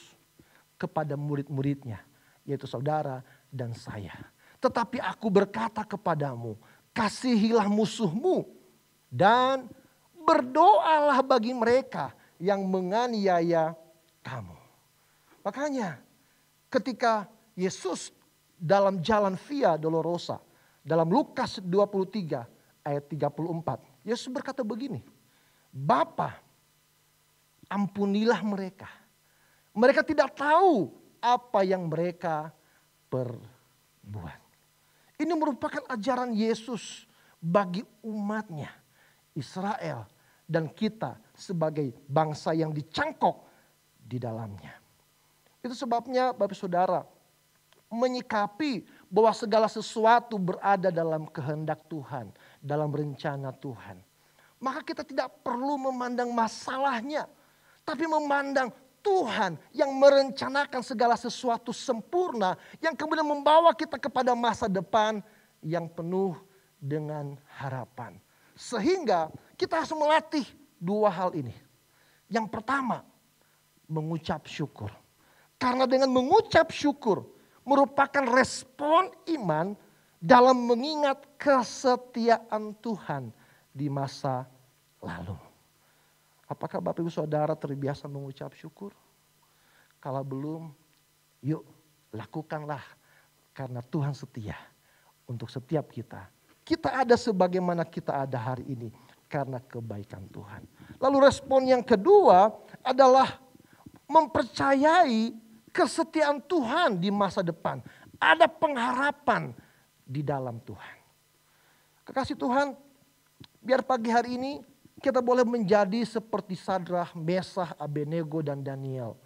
kepada murid-muridnya, yaitu saudara dan saya. Tetapi aku berkata kepadamu, kasihilah musuhmu dan berdoalah bagi mereka yang menganiaya kamu. Makanya ketika Yesus dalam jalan Via Dolorosa, dalam Lukas 23 ayat 34, Yesus berkata begini, Bapa, ampunilah mereka. Mereka tidak tahu apa yang mereka perbuat. Ini merupakan ajaran Yesus bagi umatnya, Israel, dan kita sebagai bangsa yang dicangkok di dalamnya. Itu sebabnya Bapak Saudara, menyikapi bahwa segala sesuatu berada dalam kehendak Tuhan, dalam rencana Tuhan. Maka kita tidak perlu memandang masalahnya, tapi memandang Tuhan yang merencanakan segala sesuatu sempurna, yang kemudian membawa kita kepada masa depan yang penuh dengan harapan. Sehingga kita harus melatih dua hal ini. Yang pertama, mengucap syukur. Karena dengan mengucap syukur merupakan respon iman dalam mengingat kesetiaan Tuhan di masa lalu. Apakah Bapak Ibu Saudara terbiasa mengucap syukur? Kalau belum, yuk lakukanlah. Karena Tuhan setia untuk setiap kita. Kita ada sebagaimana kita ada hari ini karena kebaikan Tuhan. Lalu respon yang kedua adalah mempercayai kesetiaan Tuhan di masa depan. Ada pengharapan di dalam Tuhan. Kekasih Tuhan, biar pagi hari ini kita boleh menjadi seperti Sadrah, Mesah, Abednego, dan Daniel.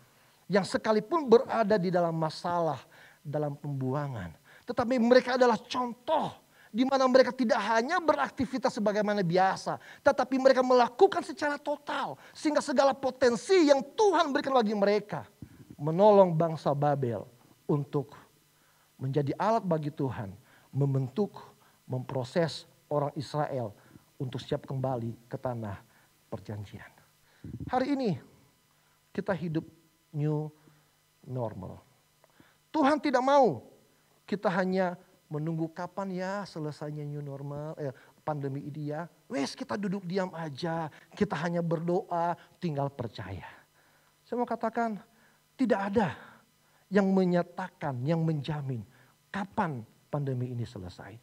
Yang sekalipun berada di dalam masalah, dalam pembuangan. Tetapi mereka adalah contoh di mana mereka tidak hanya beraktivitas sebagaimana biasa, tetapi mereka melakukan secara total. Sehingga segala potensi yang Tuhan berikan bagi mereka, menolong bangsa Babel untuk menjadi alat bagi Tuhan, membentuk, memproses orang Israel untuk siap kembali ke tanah perjanjian. Hari ini kita hidup new normal. Tuhan tidak mau kita hanya menunggu kapan ya selesainya new normal, pandemi ini ya. Wes kita duduk diam aja, kita hanya berdoa, tinggal percaya. Saya mau katakan tidak ada yang menyatakan, yang menjamin kapan pandemi ini selesai.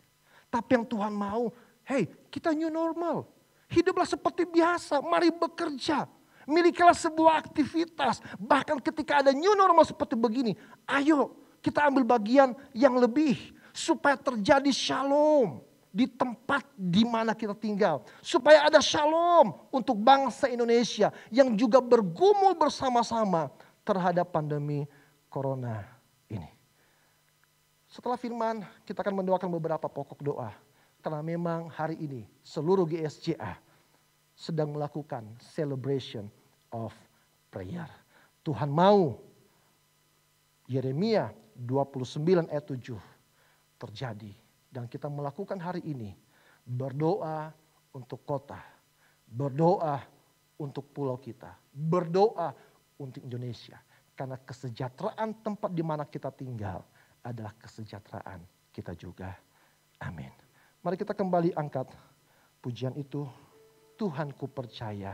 Tapi yang Tuhan mau, hey kita new normal. Hiduplah seperti biasa, mari bekerja. Milikilah sebuah aktivitas. Bahkan ketika ada new normal seperti begini, ayo kita ambil bagian yang lebih. Supaya terjadi shalom di tempat di mana kita tinggal. Supaya ada shalom untuk bangsa Indonesia yang juga bergumul bersama-sama terhadap pandemi corona ini. Setelah firman, kita akan mendoakan beberapa pokok doa. Karena memang hari ini seluruh GSJA sedang melakukan celebration of prayer. Tuhan mau Yeremia 29 ayat 7 terjadi. Dan kita melakukan hari ini berdoa untuk kota. Berdoa untuk pulau kita. Berdoa untuk Indonesia. Karena kesejahteraan tempat di mana kita tinggal adalah kesejahteraan kita juga. Amin. Mari kita kembali angkat pujian itu. Tuhan ku percaya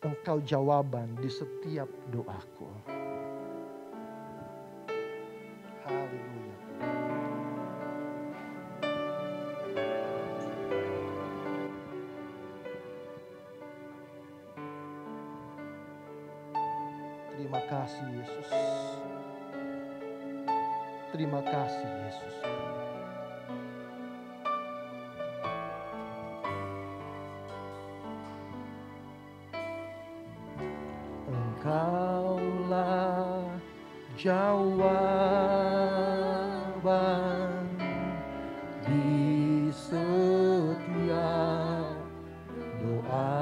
Engkau jawaban di setiap doaku. Haleluya. Terima kasih Yesus. Terima kasih Yesus. Engkaulah jawaban di setiap doaku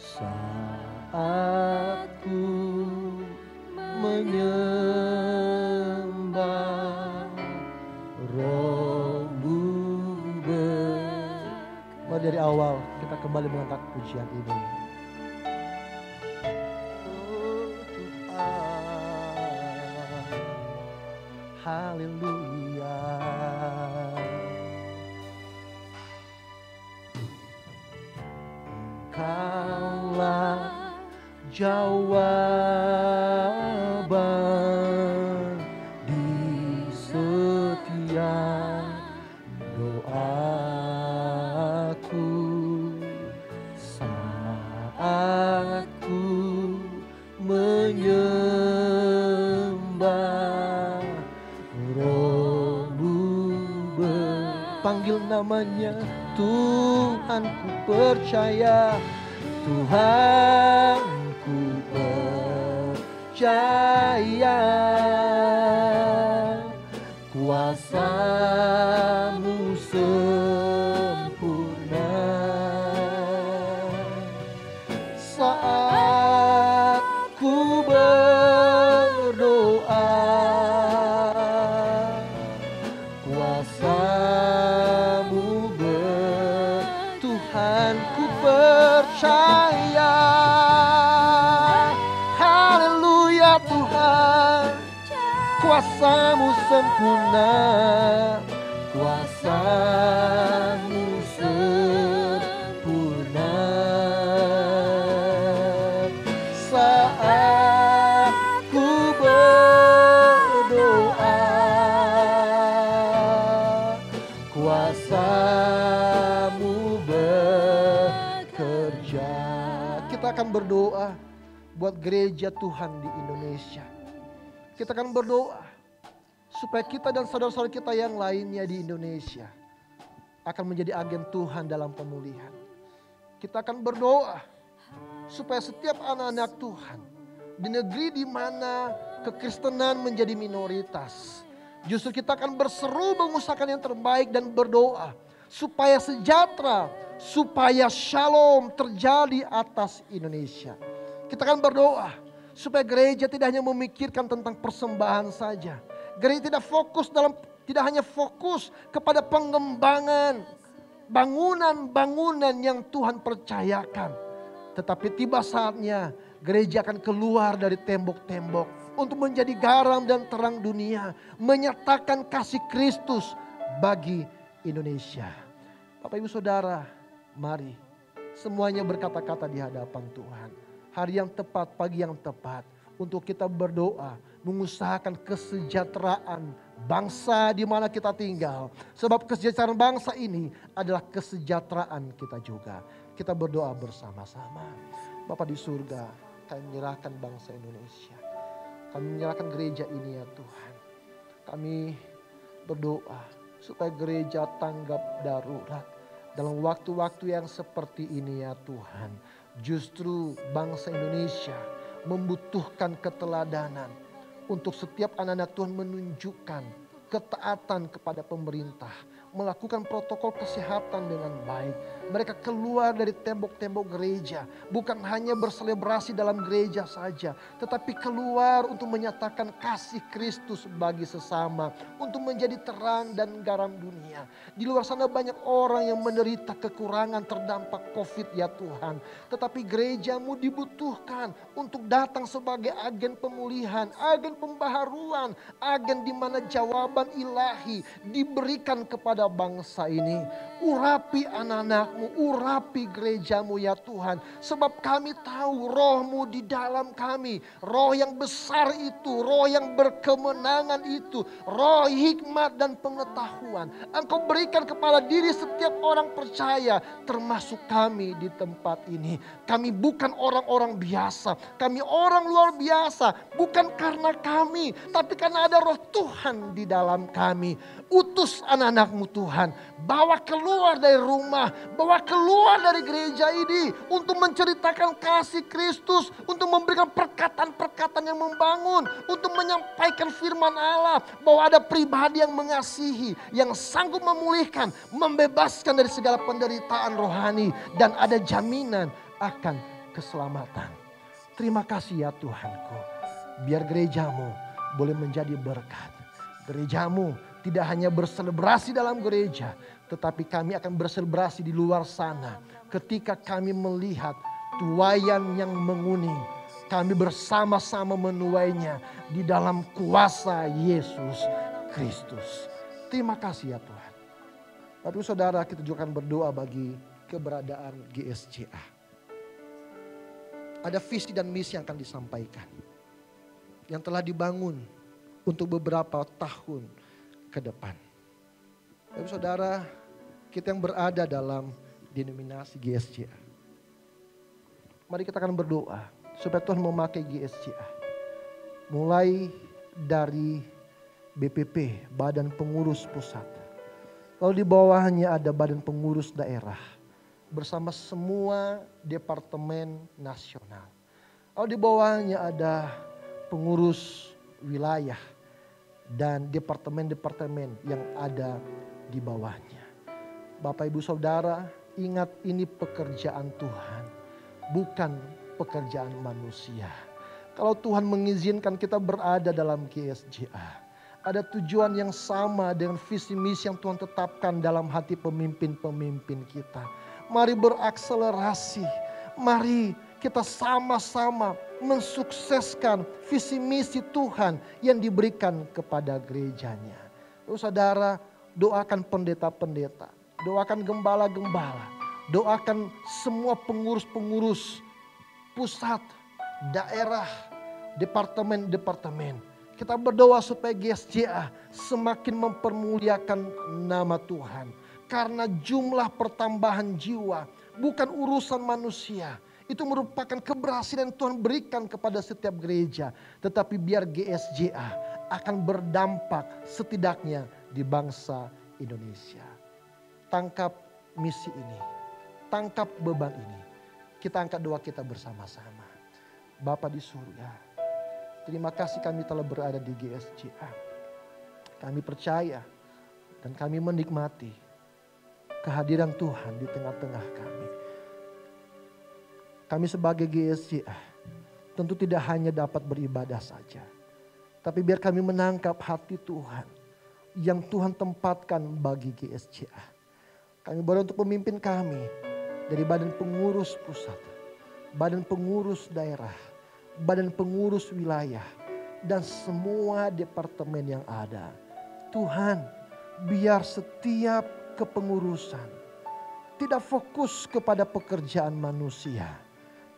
saat ku menyembah Roh-Mu. Mari dari awal kita kembali mengangkat pujian ini. Oh Tuhan, haleluya. Engkaulah jawaban di setiap doaku saat aku menyembah. Rohmu panggil namanya, Tuhan ku percaya, Tuhan ku percaya. Kuasa-Mu sempurna. Saat ku berdoa, kuasa-Mu Tuhan ku percaya. Haleluya Tuhan, kuasa-Mu sempurna, kuasa-Mu sempurna. Saat ku berdoa, kuasa-Mu bekerja. Kita akan berdoa buat gereja Tuhan di Indonesia. Kita akan berdoa supaya kita dan saudara-saudara kita yang lainnya di Indonesia akan menjadi agen Tuhan dalam pemulihan. Kita akan berdoa supaya setiap anak-anak Tuhan di negeri di mana kekristenan menjadi minoritas, justru kita akan berseru mengusahakan yang terbaik dan berdoa supaya sejahtera, supaya shalom terjadi atas Indonesia. Kita akan berdoa supaya gereja tidak hanya memikirkan tentang persembahan saja. Gereja tidak hanya fokus kepada pengembangan bangunan-bangunan yang Tuhan percayakan. Tetapi tiba saatnya gereja akan keluar dari tembok-tembok untuk menjadi garam dan terang dunia, menyatakan kasih Kristus bagi Indonesia. Bapak Ibu Saudara, mari semuanya berkata-kata di hadapan Tuhan. Hari yang tepat, pagi yang tepat untuk kita berdoa, mengusahakan kesejahteraan bangsa di mana kita tinggal. Sebab kesejahteraan bangsa ini adalah kesejahteraan kita juga. Kita berdoa bersama-sama. Bapa di surga, kami menyerahkan bangsa Indonesia. Kami menyerahkan gereja ini ya Tuhan. Kami berdoa supaya gereja tanggap darurat dalam waktu-waktu yang seperti ini ya Tuhan. Justru bangsa Indonesia membutuhkan keteladanan untuk setiap anak-anak Tuhan menunjukkan ketaatan kepada pemerintah, melakukan protokol kesehatan dengan baik. Mereka keluar dari tembok-tembok gereja, bukan hanya berselebrasi dalam gereja saja, tetapi keluar untuk menyatakan kasih Kristus bagi sesama, untuk menjadi terang dan garam dunia. Di luar sana banyak orang yang menderita kekurangan terdampak COVID ya Tuhan, tetapi gerejamu dibutuhkan untuk datang sebagai agen pemulihan, agen pembaharuan, agen di mana jawaban ilahi diberikan kepada bangsa ini. Urapi anak-anakmu, urapi gerejamu ya Tuhan. Sebab kami tahu rohmu di dalam kami. Roh yang besar itu, roh yang berkemenangan itu, roh hikmat dan pengetahuan. Engkau berikan kepada diri setiap orang percaya, termasuk kami di tempat ini. Kami bukan orang-orang biasa, kami orang luar biasa. Bukan karena kami, tapi karena ada roh Tuhan di dalam kami. Utus anak-anakmu Tuhan, bawa keluar dari rumah, bawa keluar dari gereja ini untuk menceritakan kasih Kristus, untuk memberikan perkataan-perkataan yang membangun, untuk menyampaikan firman Allah, bahwa ada pribadi yang mengasihi, yang sanggup memulihkan, membebaskan dari segala penderitaan rohani, dan ada jaminan akan keselamatan. Terima kasih ya Tuhanku, biar gerejamu boleh menjadi berkat. Gerejamu tidak hanya berselebrasi dalam gereja, tetapi kami akan berselebrasi di luar sana. Ketika kami melihat tuaian yang menguning, kami bersama-sama menuainya di dalam kuasa Yesus Kristus. Terima kasih ya Tuhan. Bapak Ibu Saudara, kita juga akan berdoa bagi keberadaan GSCA. Ada visi dan misi yang akan disampaikan, yang telah dibangun untuk beberapa tahun ke depan. Bapak Saudara, kita yang berada dalam denominasi GSCA, Mari kita akan berdoa supaya Tuhan memakai GSCA. Mulai dari BPP, Badan Pengurus Pusat. Lalu di bawahnya ada Badan Pengurus Daerah. Bersama semua departemen nasional. Lalu di bawahnya ada pengurus wilayah dan departemen-departemen yang ada di bawahnya. Bapak Ibu Saudara, ingat ini pekerjaan Tuhan, bukan pekerjaan manusia. Kalau Tuhan mengizinkan kita berada dalam GSJA, ada tujuan yang sama dengan visi misi yang Tuhan tetapkan dalam hati pemimpin-pemimpin kita. Mari berakselerasi, mari kita sama-sama mensukseskan visi misi Tuhan yang diberikan kepada gerejanya. Lalu saudara, doakan pendeta-pendeta, doakan gembala-gembala, doakan semua pengurus-pengurus pusat, daerah, departemen-departemen. Kita berdoa supaya GSJA semakin mempermuliakan nama Tuhan. Karena jumlah pertambahan jiwa bukan urusan manusia. Itu merupakan keberhasilan yang Tuhan berikan kepada setiap gereja. Tetapi biar GSJA akan berdampak setidaknya di bangsa Indonesia. Tangkap misi ini. Tangkap beban ini. Kita angkat doa kita bersama-sama. Bapa di surga, terima kasih kami telah berada di GSJA. Kami percaya dan kami menikmati kehadiran Tuhan di tengah-tengah kami. Kami sebagai GSJA tentu tidak hanya dapat beribadah saja. Tapi biar kami menangkap hati Tuhan yang Tuhan tempatkan bagi GSJA. Kami berdoa untuk pemimpin kami dari Badan Pengurus Pusat, Badan Pengurus Daerah, Badan Pengurus Wilayah, dan semua departemen yang ada. Tuhan, biar setiap kepengurusan tidak fokus kepada pekerjaan manusia,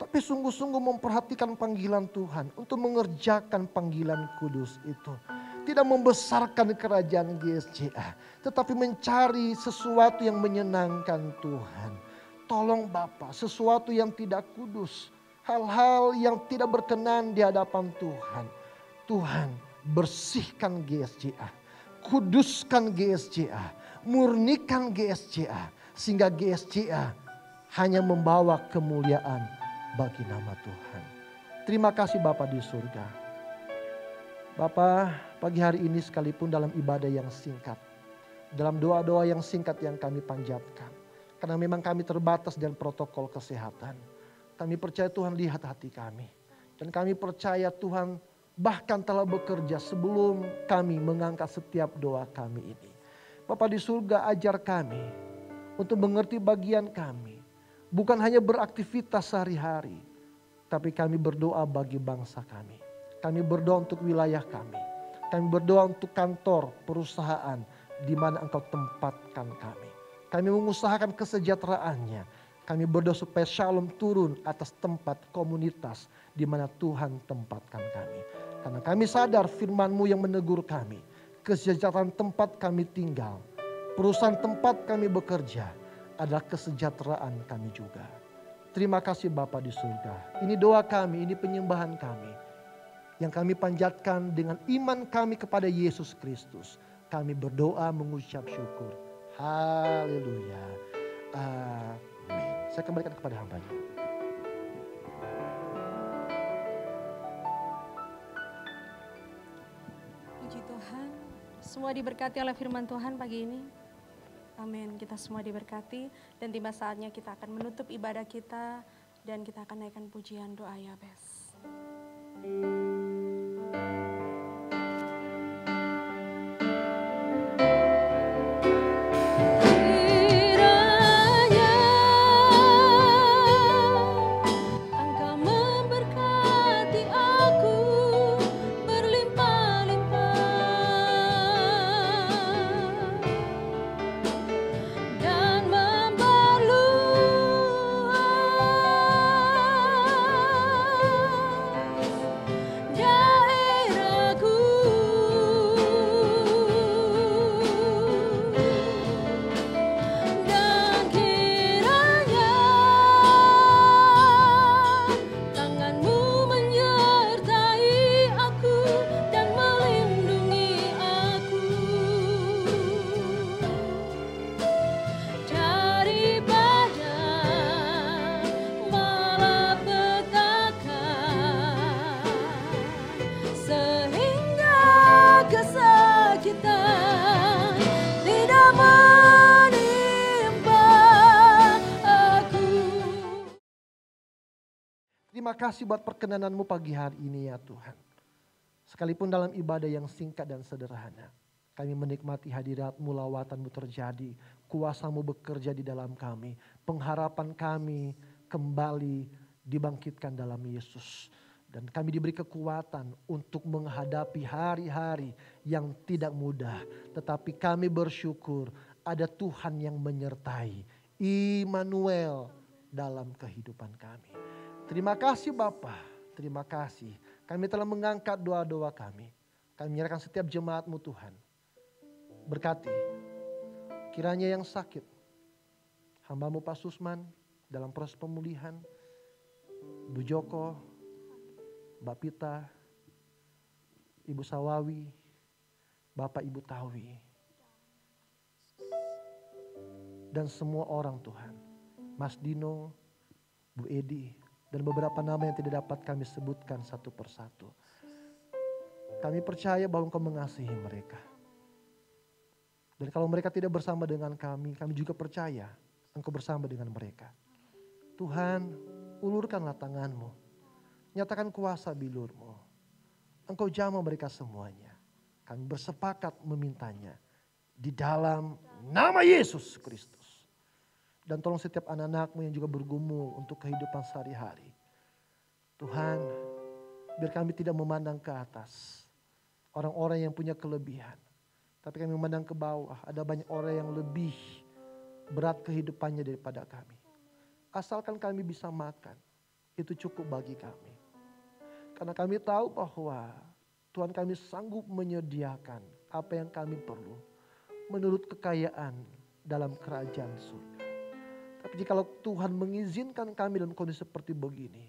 tapi sungguh-sungguh memperhatikan panggilan Tuhan untuk mengerjakan panggilan kudus itu. Tidak membesarkan kerajaan GSJA, tetapi mencari sesuatu yang menyenangkan Tuhan. Tolong Bapa, sesuatu yang tidak kudus, hal-hal yang tidak berkenan di hadapan Tuhan. Tuhan, bersihkan GSJA, kuduskan GSJA, murnikan GSJA, sehingga GSJA hanya membawa kemuliaan bagi nama Tuhan. Terima kasih Bapa di surga. Bapa, pagi hari ini sekalipun dalam ibadah yang singkat, dalam doa-doa yang singkat yang kami panjatkan, karena memang kami terbatas dengan protokol kesehatan. Kami percaya Tuhan lihat hati kami. Dan kami percaya Tuhan bahkan telah bekerja sebelum kami mengangkat setiap doa kami ini. Bapa di surga, ajar kami untuk mengerti bagian kami. Bukan hanya beraktivitas sehari-hari, tapi kami berdoa bagi bangsa kami. Kami berdoa untuk wilayah kami. Kami berdoa untuk kantor, perusahaan di mana Engkau tempatkan kami. Kami mengusahakan kesejahteraannya. Kami berdoa supaya shalom turun atas tempat komunitas di mana Tuhan tempatkan kami. Karena kami sadar firman-Mu yang menegur kami. Kesejahteraan tempat kami tinggal, perusahaan tempat kami bekerja adalah kesejahteraan kami juga. Terima kasih Bapa di surga. Ini doa kami, ini penyembahan kami. Yang kami panjatkan dengan iman kami kepada Yesus Kristus. Kami berdoa mengucap syukur. Haleluya. Amin. Saya kembalikan kepada hamba-Nya. Puji Tuhan, semua diberkati oleh firman Tuhan pagi ini. Amin. Kita semua diberkati dan tiba saatnya kita akan menutup ibadah kita dan kita akan naikkan pujian doa Yabes. Daerah Terima kasih buat perkenanan-Mu pagi hari ini ya Tuhan. Sekalipun dalam ibadah yang singkat dan sederhana, kami menikmati hadirat-Mu, lawatan-Mu terjadi, kuasa-Mu bekerja di dalam kami, pengharapan kami kembali dibangkitkan dalam Yesus. Dan kami diberi kekuatan untuk menghadapi hari-hari yang tidak mudah. Tetapi kami bersyukur ada Tuhan yang menyertai, Immanuel dalam kehidupan kami. Terima kasih Bapa, terima kasih. Kami telah mengangkat doa-doa kami. Kami menyerahkan setiap jemaat-Mu Tuhan. Berkati, kiranya yang sakit, hamba-Mu Pak Susman dalam proses pemulihan, Bu Joko, Mbak Pita, Ibu Sawawi, Bapak Ibu Tawi, dan semua orang Tuhan, Mas Dino, Bu Edi, dan beberapa nama yang tidak dapat kami sebutkan satu persatu. Kami percaya bahwa Engkau mengasihi mereka. Dan kalau mereka tidak bersama dengan kami juga percaya Engkau bersama dengan mereka. Tuhan, ulurkanlah tangan-Mu. Nyatakan kuasa bilur-Mu. Engkau jamah mereka semuanya. Kami bersepakat memintanya. Di dalam nama Yesus Kristus. Dan tolong setiap anak-anak-Mu yang juga bergumul untuk kehidupan sehari-hari. Tuhan, biar kami tidak memandang ke atas orang-orang yang punya kelebihan. Tapi kami memandang ke bawah, ada banyak orang yang lebih berat kehidupannya daripada kami. Asalkan kami bisa makan, itu cukup bagi kami. Karena kami tahu bahwa Tuhan kami sanggup menyediakan apa yang kami perlu menurut kekayaan dalam kerajaan surga. Tapi jika Tuhan mengizinkan kami dalam kondisi seperti begini,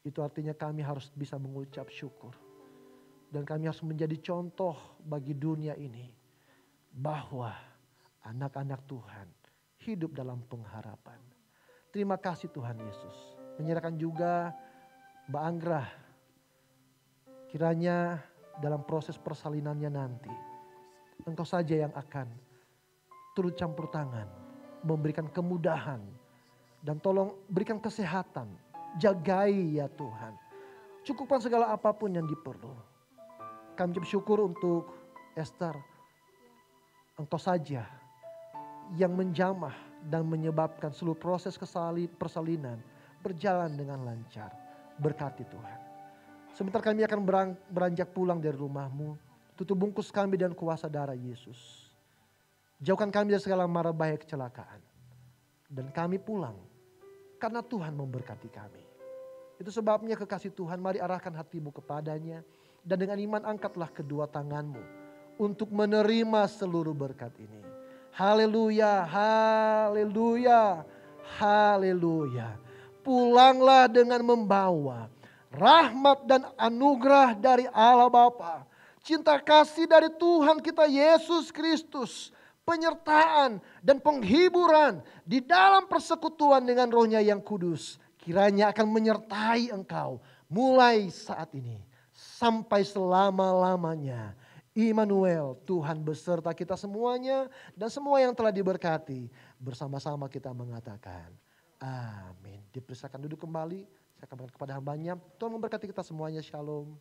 itu artinya kami harus bisa mengucap syukur. Dan kami harus menjadi contoh bagi dunia ini. Bahwa anak-anak Tuhan hidup dalam pengharapan. Terima kasih Tuhan Yesus. Menyerahkan juga Mbak Anggrah. Kiranya dalam proses persalinannya nanti, Engkau saja yang akan turut campur tangan. Memberikan kemudahan. Dan tolong berikan kesehatan. Jagai ya Tuhan. Cukupkan segala apapun yang diperlu. Kami bersyukur untuk Esther. Engkau saja yang menjamah dan menyebabkan seluruh proses persalinan berjalan dengan lancar. Berkati Tuhan. Sebentar kami akan beranjak pulang dari rumah-Mu. Tutup bungkus kami dan kuasa darah Yesus. Jauhkan kami dari segala mara bahaya kecelakaan. Dan kami pulang karena Tuhan memberkati kami. Itu sebabnya kekasih Tuhan, mari arahkan hatimu kepadanya. Dan dengan iman angkatlah kedua tanganmu untuk menerima seluruh berkat ini. Haleluya, haleluya, haleluya. Pulanglah dengan membawa rahmat dan anugerah dari Allah Bapa, cinta kasih dari Tuhan kita Yesus Kristus, penyertaan dan penghiburan di dalam persekutuan dengan Roh-Nya yang kudus, kiranya akan menyertai engkau mulai saat ini sampai selama-lamanya. Immanuel, Tuhan beserta kita semuanya dan semua yang telah diberkati. Bersama-sama kita mengatakan amin. Dipersilakan duduk kembali. Saya akan berkata kepada hambanya, Tuhan memberkati kita semuanya. Shalom.